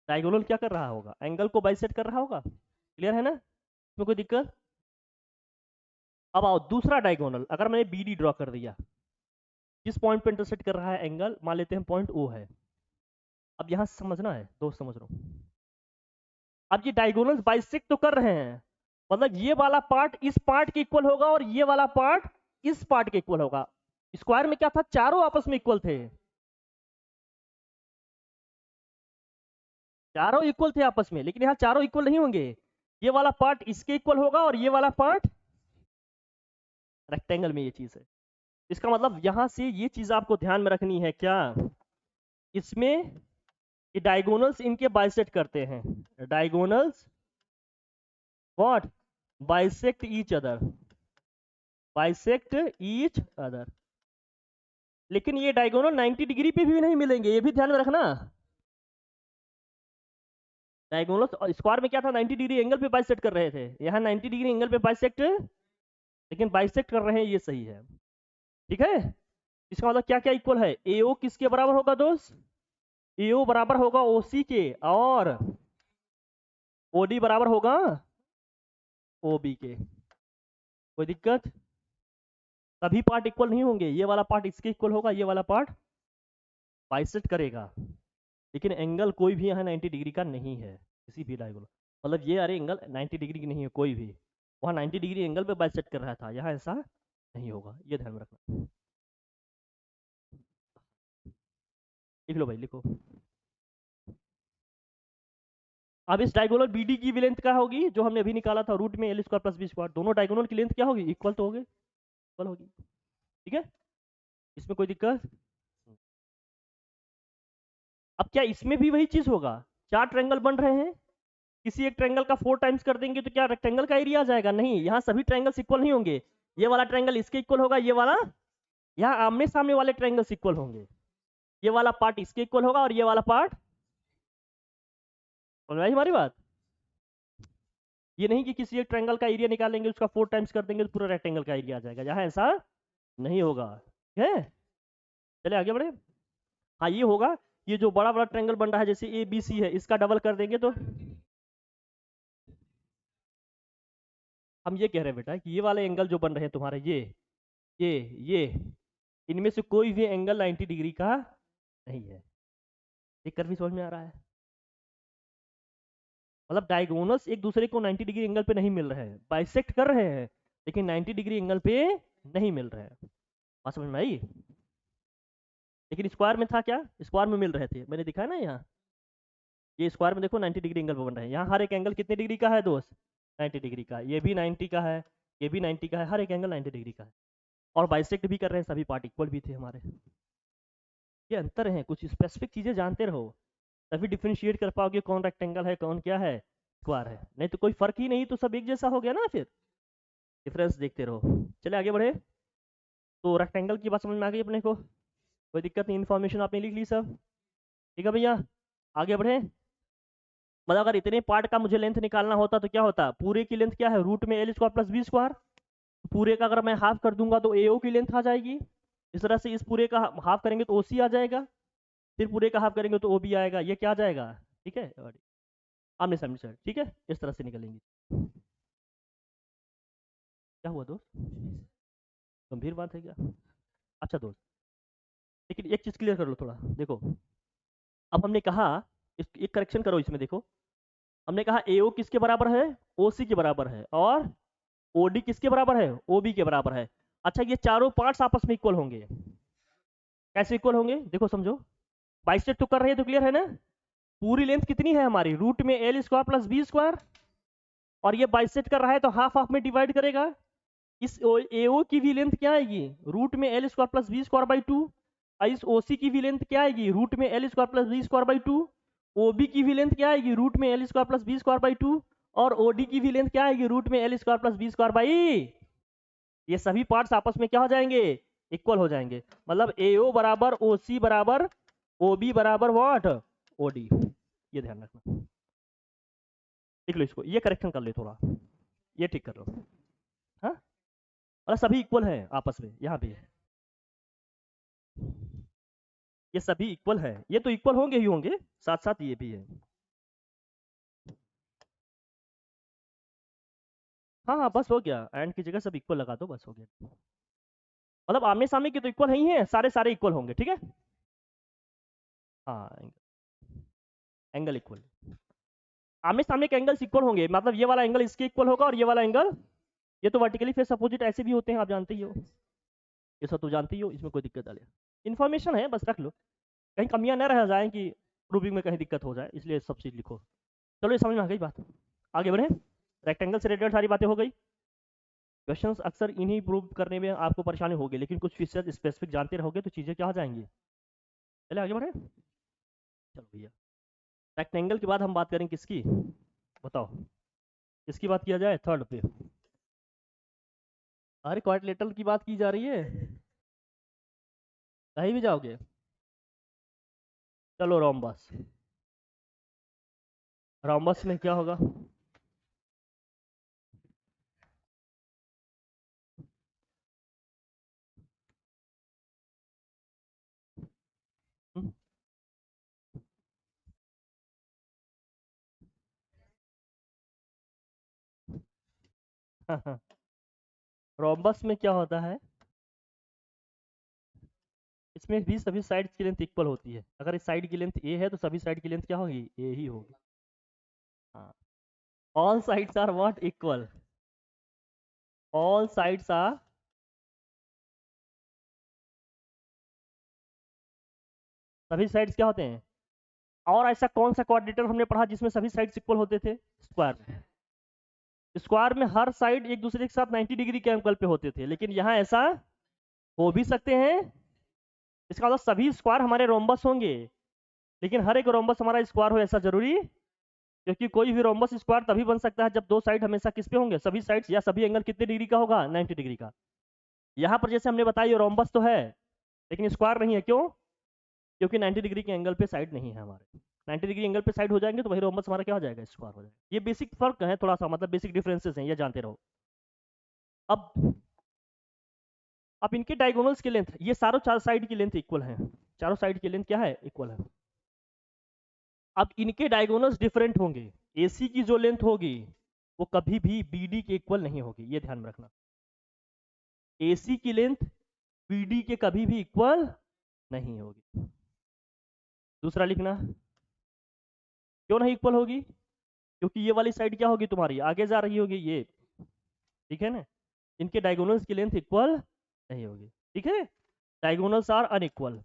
डायगोनल क्या कर रहा होगा, एंगल को बाइसेक्ट कर रहा होगा, क्लियर है ना, इसमें कोई दिक्कत। अब आओ दूसरा डायगोनल, अगर मैंने बी डी ड्रॉ कर दिया, जिस पॉइंट पे इंटरसेक्ट कर रहा है एंगल, मान लेते हैं पॉइंट ओ है। अब यहां समझना है दोस्त, समझ रहा हूं, अब ये डायगोनल्स बाइसेक्ट तो कर रहे हैं, मतलब ये वाला पार्ट इस पार्ट के इक्वल होगा और ये वाला पार्ट इस पार्ट के इक्वल होगा। स्क्वायर में क्या था, चारों आपस में इक्वल थे, चारों इक्वल थे आपस में, लेकिन यहाँ चारों इक्वल नहीं होंगे, ये वाला पार्ट इसके इक्वल होगा और ये वाला पार्ट, रेक्टेंगल में ये चीज है। इसका मतलब यहां से ये चीज आपको ध्यान में रखनी है क्या, इसमें ये डायगोनल्स इनके बाइसेक्ट करते हैं, diagonals what, bisect each other, bisect each other. लेकिन ये डायगोनल 90 डिग्री पे भी नहीं मिलेंगे, ये भी ध्यान में रखना। डायगोनल स्क्वायर में क्या था, 90 डिग्री एंगल पे बाइसेक्ट कर रहे थे, यहाँ 90 डिग्री एंगल पे बाइसेक्ट, लेकिन बाइसेक्ट कर रहे हैं, ये सही है, ठीक है। इसका मतलब क्या क्या इक्वल है, एओ किसके बराबर होगा दोस्त, एओ बराबर होगा ओसी के, और ओडी बराबर होगा ओबी के। कोई दिक्कत, सभी पार्ट इक्वल नहीं होंगे, ये वाला पार्ट इसके इक्वल होगा, ये वाला पार्ट बाइसेक्ट करेगा, लेकिन एंगल कोई भी यहाँ 90 डिग्री का नहीं है किसी भी डायगोनल, मतलब ये अरे एंगल 90 डिग्री की नहीं है कोई भी, वहाँ 90 डिग्री एंगल पे बाइसेक्ट कर रहा था, यहाँ ऐसा नहीं होगा, ये ध्यान में रखना। लिख लो भाई, लिखो। अब इस डायगोनल BD की भी लेंथ क्या होगी जो हमने अभी निकाला था, रूट में L square plus B square, दोनों डायगोनल की लेंथ क्या होगी, इक्वल तो होगी, इक्वल होगी। ठीक है, इसमें कोई दिक्कत? अब क्या इसमें भी वही चीज होगा, चार ट्रायंगल बन रहे हैं, किसी एक ट्रायंगल का 4 टाइम्स कर देंगे तो क्या रेक्टेंगल का एरिया आ जाएगा? नहीं, यहाँ सभी ट्रायंगल्स इक्वल नहीं होंगे। ये वाला ट्रायंगल इसके इक्वल होगा, ये वाला, यहाँ आमने सामने वाले ट्रायंगल्स इक्वल होंगे, ये वाला पार्ट इसके इक्वल होगा और ये वाला पार्ट, समझ में आई हमारी बात? ये नहीं कि किसी एक ट्रायंगल का एरिया निकालेंगे उसका 4 टाइम्स कर देंगे तो पूरा रेक्टेंगल का एरिया आ जाएगा, यहाँ ऐसा नहीं होगा। ठीक है, चले आगे बढ़े। हाँ ये होगा, ये जो बड़ा बड़ा ट्रायंगल बन रहा है जैसे ABC है, इसका डबल कर देंगे तो हम ये कह रहे हैं बेटा कि ये वाले एंगल जो बन रहे हैं तुम्हारे, ये ये इनमें से कोई भी एंगल 90 डिग्री का नहीं है। ये कर भी समझ में आ रहा है? मतलब डायगोनल्स एक दूसरे को 90 डिग्री एंगल पे नहीं मिल रहे हैं, बाइसेक्ट कर रहे हैं लेकिन 90 डिग्री एंगल पे नहीं मिल रहे हैं। बात समझ में आई? लेकिन स्क्वायर में था क्या, स्क्वायर में मिल रहे थे, मैंने दिखाया ना यहाँ, ये स्क्वायर में देखो 90 डिग्री एंगल पे बन रहे हैं। यहाँ हर एक एंगल कितने डिग्री का है दोस्त, 90 डिग्री का, ये भी 90 का है, ये भी 90 का है, हर एक एंगल 90 डिग्री का है। और बाइसेक्ट भी कर रहे हैं, सभी पार्ट इक्वल भी थे हमारे। ये अंतर है, कुछ स्पेसिफिक चीजें जानते रहो तभी डिफ्रेंशिएट कर पाओगे कौन रेक्टेंगल है कौन क्या है स्क्वायर है, नहीं तो कोई फर्क ही नहीं, तो सब एक जैसा हो गया ना, फिर डिफरेंस देखते रहो। चले आगे बढ़े। तो रेक्टेंगल की बात समझ में आ गई अपने को, कोई दिक्कत नहीं, इन्फॉर्मेशन आपने लिख ली सब। ठीक है भैया, आगे बढ़े। मतलब अगर इतने पार्ट का मुझे लेंथ निकालना होता तो क्या होता, पूरे की लेंथ क्या है, रूट में L square plus B square, पूरे का अगर मैं हाफ कर दूंगा तो AO की लेंथ आ जाएगी, इस तरह से इस पूरे का हाफ करेंगे तो OC आ जाएगा, फिर पूरे का हाफ करेंगे तो OB आएगा, ये क्या आ जाएगा? ठीक है, और आमने सामने साइड, ठीक है, इस तरह से निकलेंगे। क्या हुआ दोस्त, गंभीर बात है क्या? अच्छा दोस्त, लेकिन एक चीज क्लियर कर लो थोड़ा, देखो अब हमने कहा, एक करेक्शन करो इसमें, देखो हमने कहा AO किसके बराबर है, OC के बराबर है, और OD किसके बराबर है, OB के बराबर है। अच्छा ये चारों पार्ट्स आपस में इक्वल होंगे, कैसे इक्वल होंगे देखो समझो, बाइसेक्ट तो कर रहे हैं तो क्लियर है ना, पूरी लेंथ कितनी है हमारी, रूट में L square plus B square, और ये बाइसेक्ट कर रहा है तो हाफ हाफ में डिवाइड करेगा, इस AO की भी लेंथ क्या आएगी, रूट में L square plus B square by 2, इस OC की भी लेंथ क्या आएगी, रूट में L square plus B square by 2, OB की भी लेंथ क्या आएगी, रूट में L square plus B square by 2, और OD की भी लेंथ क्या आएगी, रूट में L square plus B square by, ये सभी पार्ट्स आपस में क्या हो जाएंगे, इक्वल हो जाएंगे। मतलब AO बराबर OC बराबर OB बराबर व्हाट, OD। ये ध्यान रखना, लिख लो इसको, ये करेक्शन कर लो थोड़ा, ये ठीक कर लो। हाँ, मतलब सभी इक्वल हैं आपस में, यहाँ भी ये सभी इक्वल है, ये तो इक्वल होंगे ही होंगे, साथ साथ ये भी है। हाँ हाँ बस हो गया, एंड की जगह सब इक्वल लगा दो, बस हो गया। मतलब आमने सामने के तो इक्वल ही है, सारे सारे इक्वल होंगे, ठीक है। हाँ, एंगल इक्वल, आमने सामने के एंगल्स इक्वल होंगे, मतलब ये वाला एंगल इसके इक्वल होगा और ये वाला एंगल, ये तो वर्टिकली फेस अपोजिट ऐसे भी होते हैं, आप जानते ही हो, ये सब तो जानते ही हो, इसमें कोई दिक्कत नहीं, इन्फॉर्मेशन है बस रख लो, कहीं कमियां न रह जाए कि प्रूविंग में कहीं दिक्कत हो जाए, इसलिए सब चीज लिखो। चलो ये समझ में आ गई बात, आगे बढ़े। रेक्टेंगल से रिलेटेड सारी बातें हो गई, क्वेश्चंस अक्सर इन्हीं प्रूव करने में आपको परेशानी होगी, लेकिन कुछ फीचर स्पेसिफिक जानते रहोगे तो चीजें क्या हो जाएंगी। चले आगे बढ़े। चलो भैया, रेक्टेंगल के बाद हम बात करें किसकी, बताओ किसकी बात किया जाए, थर्ड पे। अरे क्वाड्रिलेटरल की बात की जा रही है, कहीं भी जाओगे। चलो रोम्बस, रोम्बस में क्या होगा, रोम्बस में क्या होता है, इसमें भी सभी साइड्स की लेंथ इक्वल होती है, अगर इस साइड की लेंथ A है तो सभी साइड की लेंथ क्या होगी, A ही होगी। हाँ, all sides are what, equal, all sides are, सभी साइड्स क्या होते हैं, और ऐसा कौन सा क्वाड्रेटर हमने पढ़ा जिसमें सभी साइड्स इक्वल होते थे? स्क्वायर में। स्क्वायर में हर साइड एक दूसरे के साथ 90 डिग्री के एंगल पे होते थे, लेकिन यहाँ ऐसा हो भी सकते हैं। इसका मतलब सभी स्क्वायर हमारे रोम्बस होंगे, लेकिन हर एक रोम्बस हमारा स्क्वायर हो ऐसा जरूरी, क्योंकि कोई भी रोम्बस स्क्वायर तभी बन सकता है जब दो साइड हमेशा किस पे होंगे, सभी साइड्स या सभी एंगल कितने डिग्री का होगा, 90 डिग्री का। यहाँ पर जैसे हमने बताया ये रोम्बस तो है लेकिन स्क्वायर नहीं है, क्यों? क्योंकि 90 डिग्री के एंगल पे साइड नहीं है हमारे। 90 डिग्री एंगल पे साइड हो जाएंगे तो वही रोम्बस हमारा क्या हो जाएगा, स्क्वायर हो जाएगा। ये बेसिक फर्क है थोड़ा सा, मतलब बेसिक डिफरेंसेस हैं, ये जानते रहो। अब इनके डायगोनल्स की लेंथ, ये चारों चार साइड की लेंथ इक्वल है, चारों साइड की लेंथ क्या है, इक्वल है। अब इनके डायगोनल्स डिफरेंट होंगे। एसी की जो लेंथ होगी वो कभी भी बीडी के इक्वल नहीं होगी, ये ध्यान में रखना। एसी की लेंथ बीडी के कभी भी इक्वल नहीं होगी। दूसरा लिखना, क्यों नहीं इक्वल होगी? क्योंकि ये वाली साइड क्या होगी तुम्हारी, आगे जा रही होगी ये, ठीक है ना। इनके डायगोनल्स की लेंथ इक्वल नहीं होगी, ठीक है। Diagonals are unequal,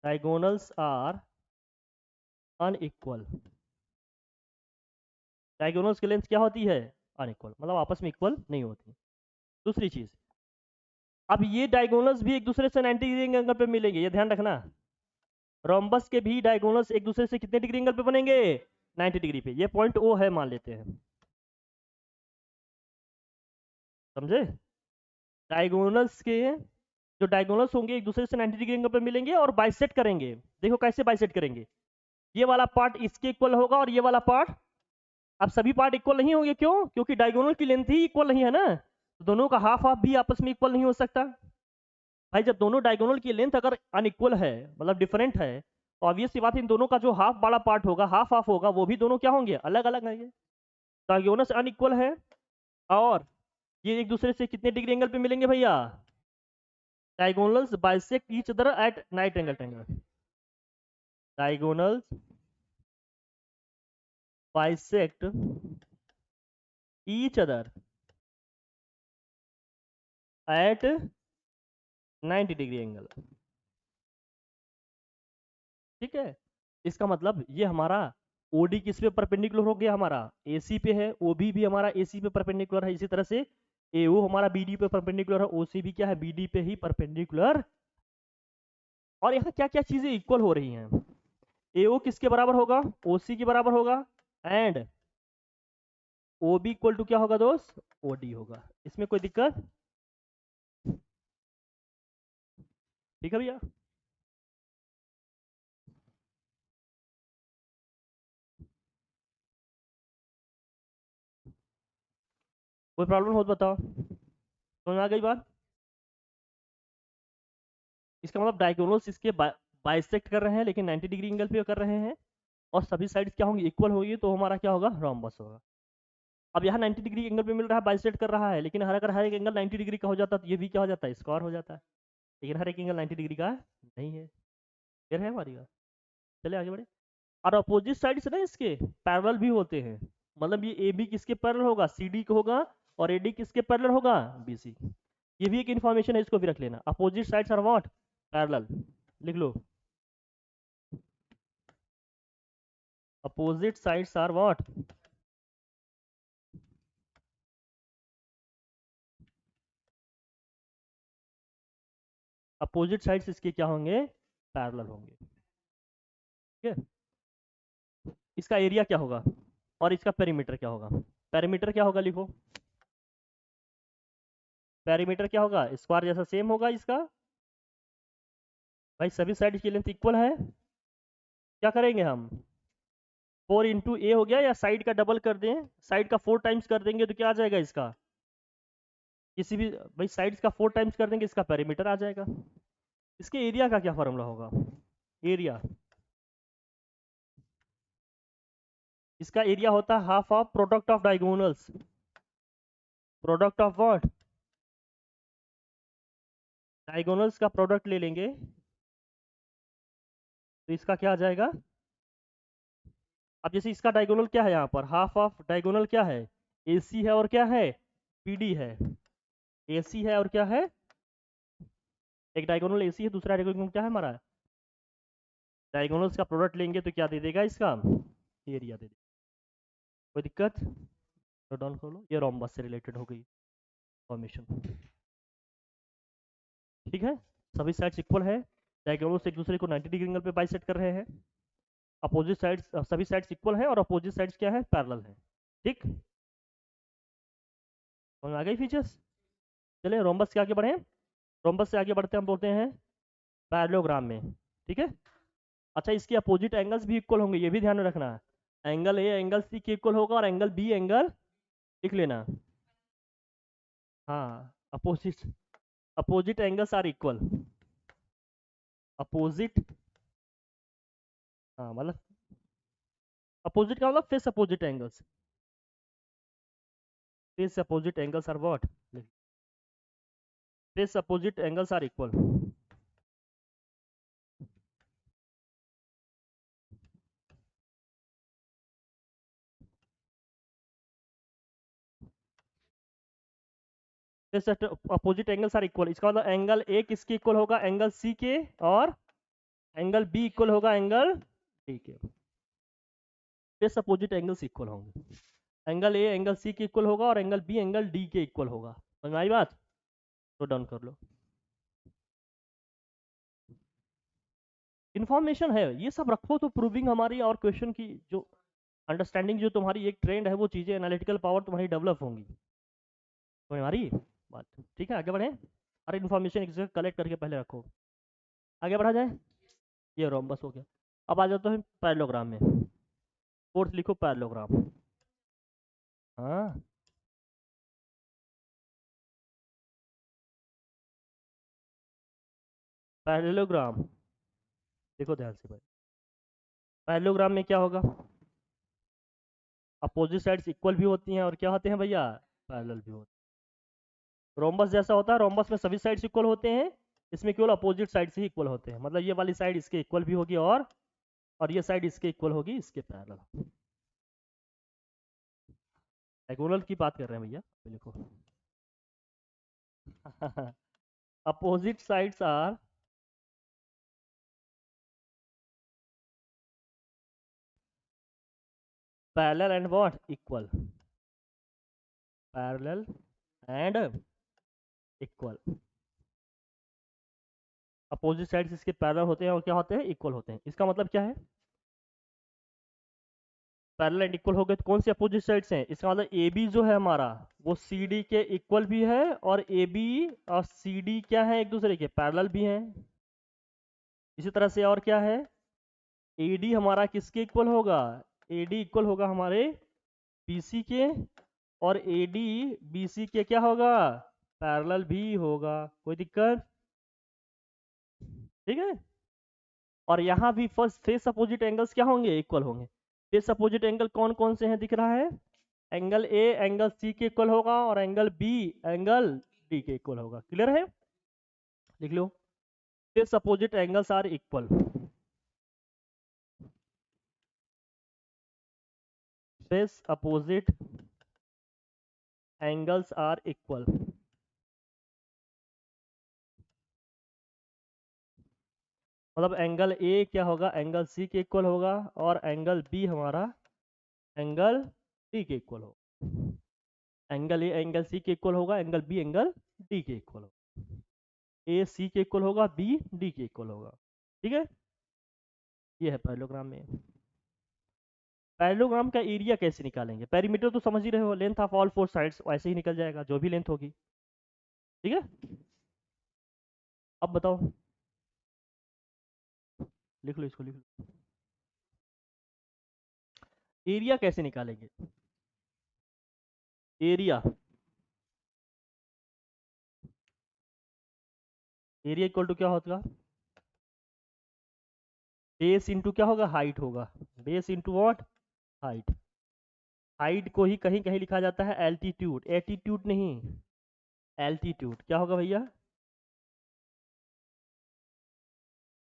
diagonals are unequal. Diagonals की लेंथ क्या होती है, अनइक्वल, मतलब आपस में इक्वल नहीं होती। दूसरी चीज, अब ये डायगोनल्स भी एक दूसरे से 90 डिग्री एंगल पे मिलेंगे, ये ध्यान रखना। रोम्बस के भी डायगोनल्स एक दूसरे से कितने डिग्री एंगल पे बनेंगे, 90 डिग्री पे। ये पॉइंट ओ है मान लेते हैं, समझे। डायगोनल्स के जो डायगोनल्स होंगे एक दूसरे से 90 डिग्री एंगल पे मिलेंगे और बाइसेक्ट करेंगे। देखो कैसे बाइसेक्ट करेंगे, ये वाला पार्ट इसके इक्वल होगा और ये वाला पार्ट, अब सभी पार्ट इक्वल नहीं होंगे, क्यों? क्योंकि डायगोनल की लेंथ ही इक्वल नहीं है ना, तो दोनों का हाफ हाफ भी आपस में इक्वल नहीं हो सकता। भाई जब दोनों डायगोनल की लेंथ अगर अनइक्वल है, मतलब डिफरेंट है, तो ऑब्वियस सी बात है इन दोनों का जो हाफ वाला पार्ट होगा, हाफ हाफ होगा, वो भी दोनों क्या होंगे, अलग अलग होंगे। डायगोनल्स अनइक्वल है और ये एक दूसरे से कितने डिग्री एंगल पे मिलेंगे भैया, diagonals bisect each other at 90 angle. Diagonals bisect each other at 90 degree angle, ठीक है। इसका मतलब ये हमारा ओडी किस पे परपेंडिकुलर हो गया, हमारा एसी पे है, ओबी भी हमारा एसी पे परपेंडिकुलर है, इसी तरह से एओ हमारा बीडी पे परपेंडिकुलर है, ओसी भी क्या है, बीडी पे ही परपेंडिकुलर। और यहाँ क्या क्या चीजें इक्वल हो रही हैं, एओ किसके बराबर होगा, ओसी के बराबर होगा, एंड ओबी इक्वल टू क्या होगा दोस्त, ओडी होगा। इसमें कोई दिक्कत, ठीक है भैया। कोई प्रॉब्लम हो तो बताओ, समझ में आ गई बात। इसका मतलब डायगोनल्स इसके बाइसेक्ट कर रहे हैं लेकिन 90 डिग्री एंगल पे कर रहे हैं, और सभी साइड्स क्या होंगी, इक्वल होगी, तो हमारा क्या होगा, रोम्बस होगा। अब यहाँ 90 डिग्री एंगल पे मिल रहा है, बाइसेक्ट कर रहा है, लेकिन अगर हर एक एंगल 90 डिग्री का हो जाता तो ये भी क्या हो जाता है, स्क्वायर हो जाता है। लेकिन हर एक एंगल 90 डिग्री का नहीं है, क्लियर है हमारी बात। चले आगे बढ़े। और अपोजिट साइड्स ना इसके पैरेलल भी होते हैं, मतलब ये ए बी किसके पैरेलल होगा, सी डी को होगा, और ए डी किसके पैरेलल होगा, बी सी। ये भी एक इन्फॉर्मेशन है, इसको भी रख लेना। Opposite sides are what, parallel, लिख लो। Opposite sides are what, opposite sides इसके क्या होंगे, पैरेलल होंगे, ठीक है। इसका एरिया क्या होगा और इसका पेरीमीटर क्या होगा, पेरीमीटर क्या होगा लिखो, पेरीमीटर क्या होगा, स्क्वायर जैसा सेम होगा इसका। भाई सभी साइड की लेंथ इक्वल है, क्या करेंगे हम, 4 × ए हो गया, या साइड का डबल कर दें, साइड का 4 टाइम्स कर देंगे तो क्या आ जाएगा इसका, किसी भी भाई साइड्स का 4 टाइम्स कर देंगे इसका पेरीमीटर आ जाएगा। इसके एरिया का क्या फॉर्मूला होगा, एरिया, इसका एरिया होता है half of product of diagonals, product of what, diagonals का प्रोडक्ट ले लेंगे तो इसका क्या आ जाएगा। अब जैसे इसका डायगोनल क्या है, यहाँ पर हाफ ऑफ डायगोनल क्या है, एसी है और क्या है, पीडी है। एसी है और क्या है, एक डायगोनल एसी है, दूसरा डायगोनल क्या है हमारा, डायगोनल्स का प्रोडक्ट लेंगे तो क्या दे देगा इसका, एरिया दे देगा। कोई दिक्कत, नोट डाउन कर लो, ये रोम्बस से रिलेटेड हो गई फॉर्मेशन। ठीक है, सभी साइड्स इक्वल है, डायगोनल्स एक दूसरे को 90 डिग्री एंगल पे बाइसेक्ट कर रहे हैं, अपोजिट साइड्स, सभी साइड्स इक्वल है और अपोजिट साइड्स क्या है, पैरेलल है। ठीक, समझ आ गई फीचर्स। चलिए रोम्बस के आगे बढ़े, रोम्बस से आगे बढ़ते हम बोलते हैं पैरेललोग्राम में। ठीक है, अच्छा इसके अपोजिट एंगल्स भी इक्वल होंगे, ये भी ध्यान में रखना है। एंगल ए एंगल सी के इक्वल होगा और एंगल बी एंगल, लिख लेना, हाँ opposite, opposite angles are equal, opposite, हाँ मतलब अपोजिट का मतलब face opposite angles, face opposite angles are what, face opposite angles are equal. Face opposite angles are equal, इसका मतलब एंगल ए किसके इक्वल होगा, एंगल सी के, और एंगल बी इक्वल होगा एंगल डी के। फेस अपोजिट एंगल्स इक्वल होंगे, angle A angle C के इक्वल होगा और एंगल बी एंगल डी के इक्वल होगा। समझ में आई बात, तो डाउन कर लो। इन्फॉर्मेशन है, ये सब रखो तो प्रूविंग हमारी और क्वेश्चन की जो अंडरस्टैंडिंग, जो तुम्हारी एक ट्रेंड है, वो चीज़ें एनालिटिकल पावर तुम्हारी डेवलप होंगी। तो हमारी बात ठीक है, आगे बढ़े। अरे इन्फॉर्मेशन एक जगह कलेक्ट करके पहले रखो, आगे बढ़ा जाए। ये रोम्बस हो गया, अब आ जाता है पैरेललोग्राम में। फोर्थ लिखो पैरेललोग्राम, हाँ पैरेललोग्राम, देखो ध्यान से भाई, पैरेललोग्राम में क्या होगा, अपोजिट साइड्स इक्वल भी होती हैं और क्या होते हैं भैया, पैरेलल भी होते हैं। रोम्बस जैसा होता है, रोम्बस में सभी साइड्स इक्वल होते हैं, इसमें केवल अपोजिट साइड से ही इक्वल होते हैं, मतलब ये वाली साइड इसके इक्वल भी होगी और ये साइड इसके इक्वल होगी इसके पैरेलल। डायगोनल की बात कर रहे हैं भैया, लिखो opposite sides are parallel and what, equal, parallel and equal. Opposite sides इसके पैरेलल होते हैं और क्या होते हैं, इक्वल होते हैं। इसका मतलब क्या है, पैरेलल एंड इक्वल हो गए तो कौन से अपोजिट साइड्स हैं, इसका मतलब ए बी जो है हमारा, वो सी डी के इक्वल भी है, और ए बी और सी डी क्या है, एक दूसरे के पैरेलल भी हैं। इसी तरह से और क्या है, ए डी हमारा किसके इक्वल होगा, ए डी इक्वल होगा हमारे बी सी के, और ए डी बी सी के क्या होगा, पैरेलल भी होगा। कोई दिक्कत, ठीक है। और यहाँ भी फर्स्ट फेस अपोजिट एंगल्स क्या होंगे, इक्वल होंगे। फेस अपोजिट एंगल कौन कौन से हैं दिख रहा है, एंगल ए एंगल सी के इक्वल होगा और एंगल बी एंगल डी के इक्वल होगा। क्लियर है, लिख लो, face opposite angles are equal, face opposite angles are equal. मतलब एंगल ए क्या होगा, एंगल सी के इक्वल होगा, और एंगल बी हमारा एंगल डी के इक्वल होगा। एंगल ए एंगल सी के इक्वल होगा, एंगल बी एंगल डी के इक्वल होगा, ए सी के इक्वल होगा, बी डी के इक्वल होगा। ठीक है, ये है पैरेललोग्राम में। पैरेललोग्राम का एरिया कैसे निकालेंगे, पेरीमीटर तो समझ ही रहे हो, length of all four sides, वैसे ही निकल जाएगा जो भी लेंथ होगी। ठीक है, अब बताओ, लिख लो इसको, लिख लो, एरिया कैसे निकालेंगे, एरिया, एरिया इक्वल टू क्या होगा, बेस इंटू क्या होगा, हाइट होगा, base into what, height. Height को ही कहीं कहीं लिखा जाता है एल्टीट्यूड, एटीट्यूड नहीं, एल्टीट्यूड क्या होगा भैया,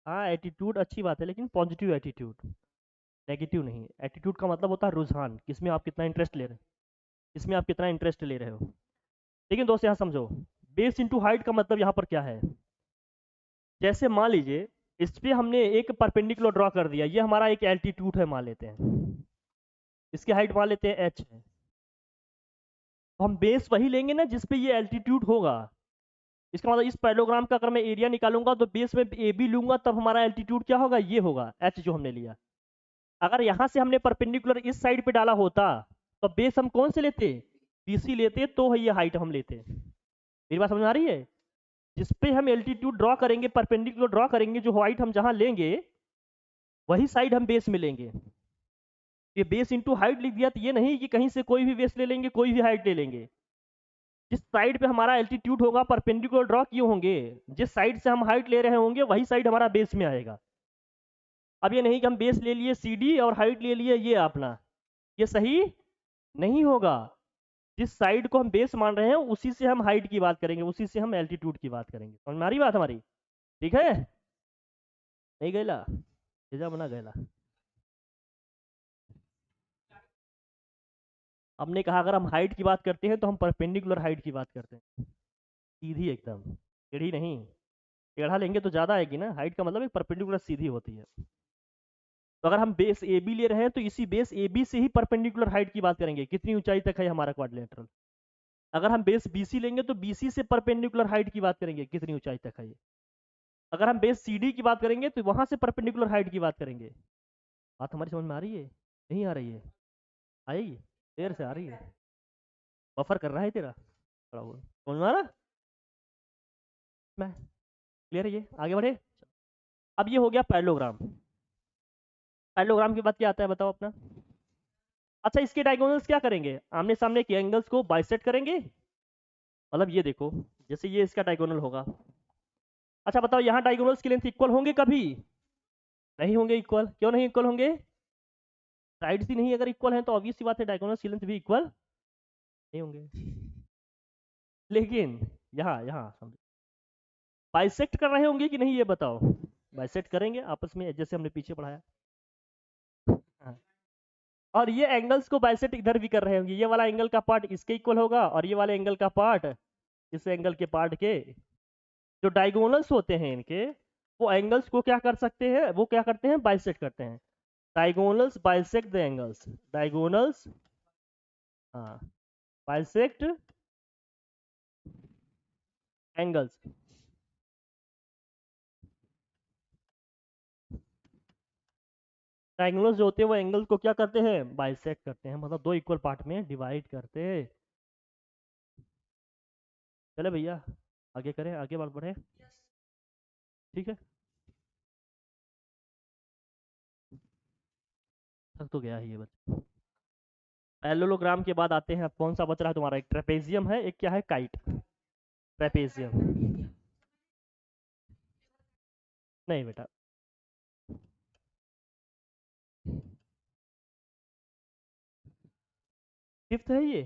हाँ एटीट्यूड अच्छी बात है, लेकिन पॉजिटिव एटीट्यूड, नेगेटिव नहीं। एटीट्यूड का मतलब होता है रुझान, किसमें आप कितना इंटरेस्ट ले रहे हो, किसमें आप कितना इंटरेस्ट ले रहे हो। लेकिन दोस्त यहाँ समझो, बेस इंटू हाइट का मतलब यहाँ पर क्या है, जैसे मान लीजिए इस पे हमने एक परपेंडिकुलर ड्रॉ कर दिया, ये हमारा एक एल्टीट्यूड है मान लेते हैं, इसकी हाइट मान लेते हैं h है। तो हम बेस वही लेंगे ना जिस पे ये एल्टीट्यूड होगा। इसका मतलब इस पैरेललोग्राम का अगर मैं एरिया निकालूंगा तो बेस में ए बी लूंगा, तब हमारा एल्टीट्यूड क्या होगा, ये होगा h जो हमने लिया। अगर यहाँ से हमने परपेंडिकुलर इस साइड पे डाला होता तो बेस हम कौन से लेते, BC लेते, तो ये हाइट हम लेते। मेरी बात समझ में आ रही है? जिस पे हम एल्टीट्यूड ड्रॉ करेंगे, परपेंडिकुलर ड्रॉ करेंगे, जो हाइट हम जहां लेंगे वही साइड हम बेस में लेंगे। ये बेस इंटू हाइट लिख दिया, तो ये नहीं कि कहीं से कोई भी बेस ले लेंगे, कोई भी हाइट ले लेंगे। जिस साइड पे हमारा एल्टीट्यूड होगा, परपेंडिकुलर ड्रॉ किए होंगे, जिस साइड से हम हाइट ले रहे होंगे वही साइड हमारा बेस में आएगा। अब ये नहीं कि हम बेस ले लिए CD और हाइट ले लिए ये अपना, ये सही नहीं होगा। जिस साइड को हम बेस मान रहे हैं उसी से हम हाइट की बात करेंगे, उसी से हम एल्टीट्यूड की बात करेंगे। समझ में आ रही बात हमारी? ठीक है, नहीं गैला तेजा बना गैला। हमने कहा अगर हम हाइट की बात करते हैं तो हम परपेंडिकुलर हाइट की बात करते हैं, सीधी एकदम, टेढ़ी नहीं। टेढ़ा लेंगे तो ज़्यादा आएगी ना, हाइट का मतलब एक परपेंडिकुलर सीधी होती है। तो अगर हम बेस AB ले रहे हैं तो इसी बेस AB से ही परपेंडिकुलर हाइट की बात करेंगे, कितनी ऊंचाई तक है हमारा क्वाड्रिलेटरल। अगर हम बेस BC लेंगे तो BC से परपेंडिकुलर हाइट की बात करेंगे, कितनी ऊंचाई तक है ये। अगर हम बेस CD की बात करेंगे तो वहां से परपेंडिकुलर हाइट की बात करेंगे। बात हमारी समझ में आ रही है, नहीं आ रही है? आएगी, देर से आ रही है, बफर कर रहा है तेरा थोड़ा बहुत, समझ में आ रहा? मैं क्लियर है, ये आगे बढ़े। अब ये हो गया पैरेललोग्राम। पैरेललोग्राम के बाद क्या आता है बताओ अपना? अच्छा, इसके डायगोनल्स क्या करेंगे, आमने सामने के एंगल्स को बाइसेक्ट करेंगे। मतलब ये देखो, जैसे ये इसका डायगोनल होगा। अच्छा बताओ, यहाँ डायगोनल्स की लेंथ इक्वल होंगे कभी? नहीं होंगे इक्वल। क्यों नहीं इक्वल होंगे? साइड्स ही नहीं अगर इक्वल हैं तो ऑब्वियस सी बात है डायगोनल्स की लेंथ भी इक्वल नहीं होंगे। लेकिन यहाँ यहाँ समझो, बाइसेक्ट कर रहे होंगे कि नहीं ये बताओ? बाइसेक्ट करेंगे आपस में, जैसे हमने पीछे पढ़ाया। हाँ। और ये एंगल्स को बाइसेक्ट इधर भी कर रहे होंगे, ये वाला एंगल का पार्ट इसके इक्वल होगा और ये वाले एंगल का पार्ट इस एंगल के पार्ट के। जो डायगोनल्स होते हैं इनके, वो एंगल्स को क्या कर सकते हैं, वो क्या करते हैं, बाइसेक्ट करते हैं। Diagonals bisect the angles, diagonals, हाँ, बाइसेक्ट एंगल्स। डायगोनल्स जो होते हैं वो एंगल्स को क्या करते हैं, बाइसेक्ट करते हैं, मतलब दो इक्वल पार्ट में डिवाइड करते हैं। चले भैया, आगे करें, आगे बात बढ़े। ठीक है, थक तो गया है ये बच्चा। पैरेललोग्राम के बाद आते हैं, अब कौन सा बच रहा है तुम्हारा, एक ट्रेपेजियम है, एक क्या है, काइट। ट्रेपेजियम नहीं बेटा, फिफ्थ है ये।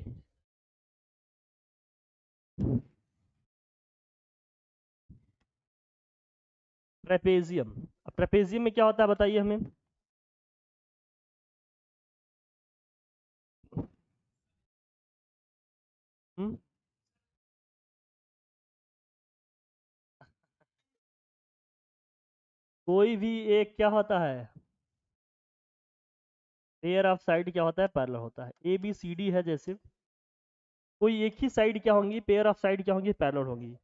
ट्रेपेजियम, अब ट्रेपेजियम में क्या होता है बताइए हमें। हम्म, कोई भी एक क्या होता है, पेयर ऑफ साइड क्या होता है, पैरेलल होता है। ABCD है जैसे, कोई एक ही साइड क्या होंगी, पेयर ऑफ साइड क्या होंगी, पैरेलल होंगी।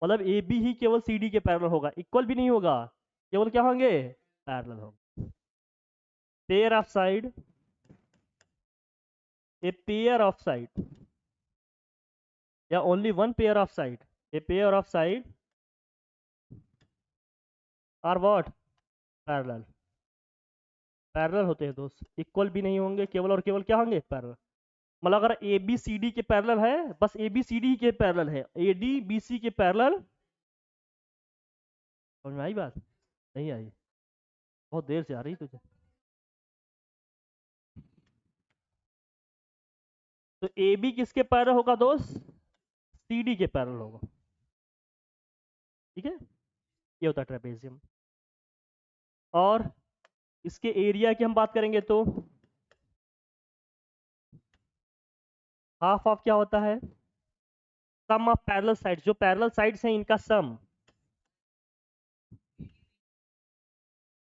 मतलब AB ही केवल CD के पैरेलल होगा, इक्वल भी नहीं होगा, केवल क्या होंगे, पैरेलल होंगे। Pair of side, a pair of side, या only one pair of side, a pair of side are what, parallel. Parallel होते हैं दोस्त, इक्वल भी नहीं होंगे, केवल और केवल क्या होंगे, पैरेलल। मतलब अगर ABCD के पैरेलल है, बस ABCD के पैरेलल है, AD BC के पैरेलल। समझ में आई बात? नहीं आई? बहुत देर से आ रही तुझे। तो AB किसके पैरेलल होगा दोस्त, CD के पैरेलल होगा। ठीक है, ये होता है ट्रेपेजियम। और इसके एरिया की हम बात करेंगे तो हाफ ऑफ क्या होता है, सम ऑफ पैरेलल साइड्स, जो पैरेलल साइड्स हैं इनका सम।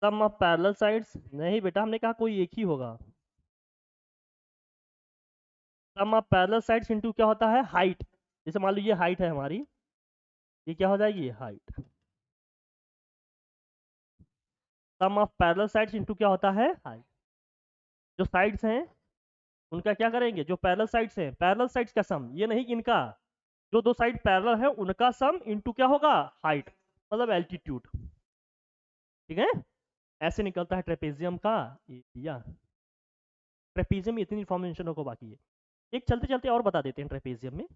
सम ऑफ पैरेलल साइड्स, नहीं बेटा हमने कहा कोई एक ही होगा। सम ऑफ पैरेलल साइड्स इनटू क्या होता है, हाइट। जैसे मान लो ये हाइट है हमारी, ये क्या हो जाएगी, height. Sum of parallel sides into क्या होता है, हाइट। जो साइड्स हैं उनका क्या करेंगे, जो पैरेलल साइड्स हैं, पैरेलल साइड्स का सम, ये नहीं कि इनका, जो दो साइड पैरेलल है उनका सम इनटू क्या होगा, हाइट, मतलब एल्टीट्यूड। ठीक है, ऐसे निकलता है ट्रेपेजियम का एरिया। ट्रेपेजियम में इतनी इन्फॉर्मेशन को बाकी है। एक चलते चलते और बता देते हैं ट्रेपेजियम में।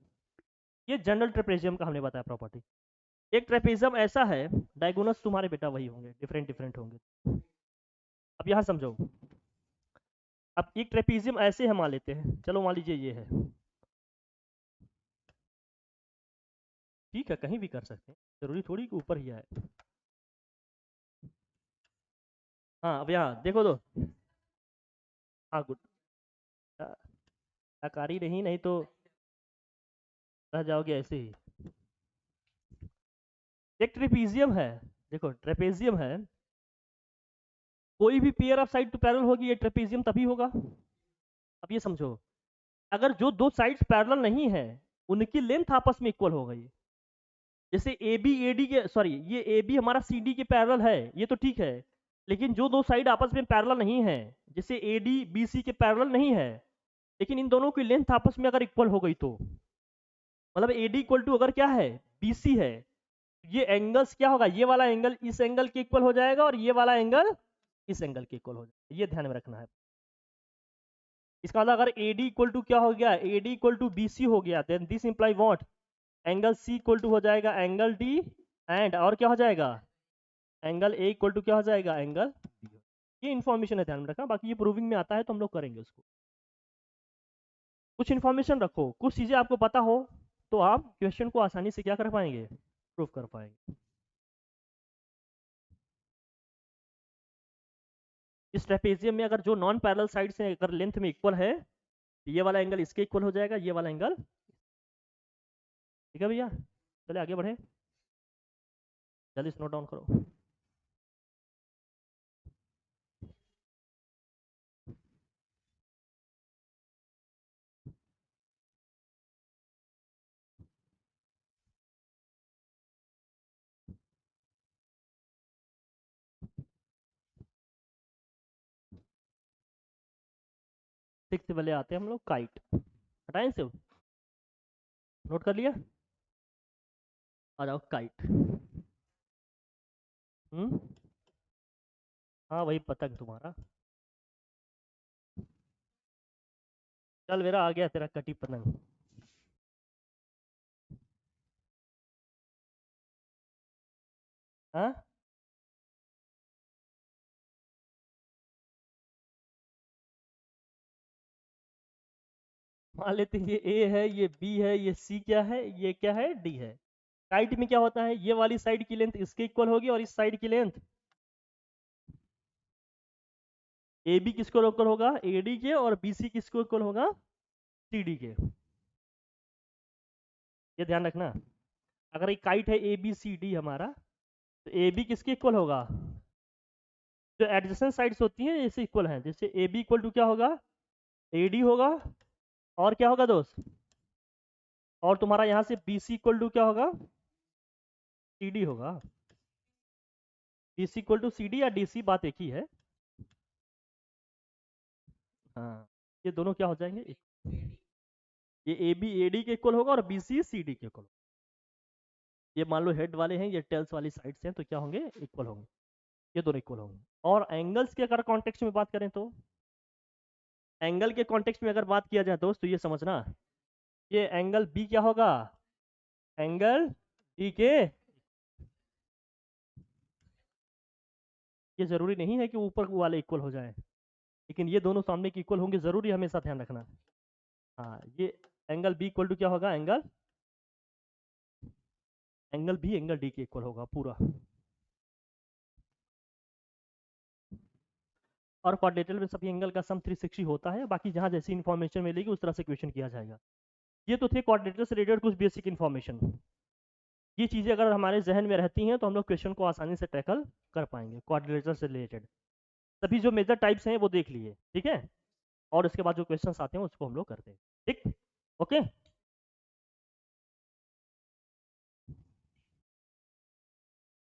ये जनरल ट्रेपेजियम का हमने बताया प्रॉपर्टी। एक ट्रेपेजियम ऐसा है, डायगोनल्स तुम्हारे बेटा वही होंगे, डिफरेंट डिफरेंट होंगे। अब यहाँ समझो, अब एक ट्रेपेजियम ऐसे हम मान लेते हैं, चलो मान लीजिए ये है, ठीक है कहीं भी कर सकते हैं, जरूरी थोड़ी कि ऊपर ही आए। हाँ अब यहाँ देखो तो, हाँ गुड, आकारी नहीं, नहीं तो रह जाओगे ऐसे ही। एक ट्रेपेजियम है, देखो ट्रेपेजियम है, कोई भी pair of side two parallel होगी, ये ट्रेपेजियम तभी होगा। अब ये समझो, अगर जो दो साइड्स पैरेलल नहीं है उनकी लेंथ आपस में इक्वल हो गई, जैसे ए बी ए डी के, सॉरी ये ए बी हमारा सी डी के पैरेलल है, ये तो ठीक है, लेकिन जो दो साइड आपस में पैरेलल नहीं है, जैसे ए डी बी सी के पैरेलल नहीं है, लेकिन इन दोनों की लेंथ आपस में अगर इक्वल हो गई तो, मतलब ए डी इक्वल टू अगर क्या है, बी सी है, ये एंगल्स क्या होगा, ये वाला एंगल इस एंगल के इक्वल हो जाएगा और ये वाला एंगल इस एंगल के इक्वल हो जाएगा, ये ध्यान में रखना है। इसका मतलब अगर ए डी इक्वल टू क्या हो गया, A D equal to B C हो गया, then this imply what, angle C equal to हो जाएगा एंगल डी, एंड और क्या हो जाएगा, एंगल ए इक्वल टू क्या हो जाएगा, एंगल बी। ये इन्फॉर्मेशन है, ध्यान में रखना, बाकी ये प्रूविंग में आता है तो हम लोग करेंगे उसको। कुछ इन्फॉर्मेशन रखो, कुछ चीजें आपको पता हो तो आप क्वेश्चन को आसानी से क्या कर पाएंगे, प्रूव कर पाएंगे। इस ट्रेपेजियम में अगर जो नॉन पैरेलल साइड से अगर लेंथ में इक्वल है, तो ये वाला एंगल इसके इक्वल हो जाएगा, ये वाला एंगल, ठीक है भैया। चले आगे बढ़े, जल्दी से नोट डाउन करो। सिक्स वाले आते हैं हम लोग, काइट, हटाएं से, नोट कर लिया, आ जाओ काइट। हम्म, हाँ वही पतंग तुम्हारा, चल मेरा आ गया तेरा कटी पतंग। हाँ मान लेते हैं ये ए है, ये बी है, ये सी क्या है, ये क्या है, डी है। काइट में क्या होता है, ये वाली साइड की लेंथ इसके इक्वल होगी और इस साइड की लेंथ, ए बी किसको इक्वल होगा, ए डी के, और बी सी किसको इक्वल होगा, सी डी के। ये ध्यान रखना, अगर एक काइट है ए बी सी डी हमारा, तो ए बी किसके इक्वल होगा, जो एडजेसेंट साइड्स होती हैं इसे इक्वल हैं, जैसे ए बी इक्वल टू क्या होगा, ए डी होगा, और क्या होगा दोस्त, और तुम्हारा यहाँ से बी सी इक्वल टू क्या होगा, सी डी होगा। B C equal to C D या डी सी, बात एक ही है। हाँ, ये दोनों क्या हो जाएंगे, ये ए बी ए डी के इक्वल होगा और बी सी सी डी के इक्वल होगा। ये मान लो हेड वाले हैं, ये टेल्स वाली साइड्स हैं, तो क्या होंगे, इक्वल होंगे, ये दोनों इक्वल होंगे। और एंगल्स के अगर कॉन्टेक्स्ट में बात करें तो, एंगल के कॉन्टेक्स्ट में अगर बात किया जाए दोस्त, तो ये समझना, ये एंगल बी क्या होगा, एंगल डी के, ये जरूरी नहीं है कि ऊपर वाले इक्वल हो जाए, लेकिन ये दोनों सामने के इक्वल होंगे जरूरी, हमेशा ध्यान रखना। हाँ ये एंगल बी इक्वल टू क्या होगा, angle, angle B angle D के इक्वल होगा पूरा। और क्वाड्रेटर में सभी एंगल का सम 360 होता है, बाकी जहाँ जैसी इन्फॉर्मेशन मिलेगी उस तरह से क्वेश्चन किया जाएगा। ये तो थे क्वाड्रेटर से रिलेटेड कुछ बेसिक इन्फॉर्मेशन। ये चीज़ें अगर हमारे जहन में रहती हैं तो हम लोग क्वेश्चन को आसानी से टैकल कर पाएंगे क्वाड्रेचर से रिलेटेड। सभी जो मेजर टाइप्स हैं वो देख लिए, ठीक है, और उसके बाद जो क्वेश्चंस आते हैं उसको हम लोग करते हैं, ठीक, ओके।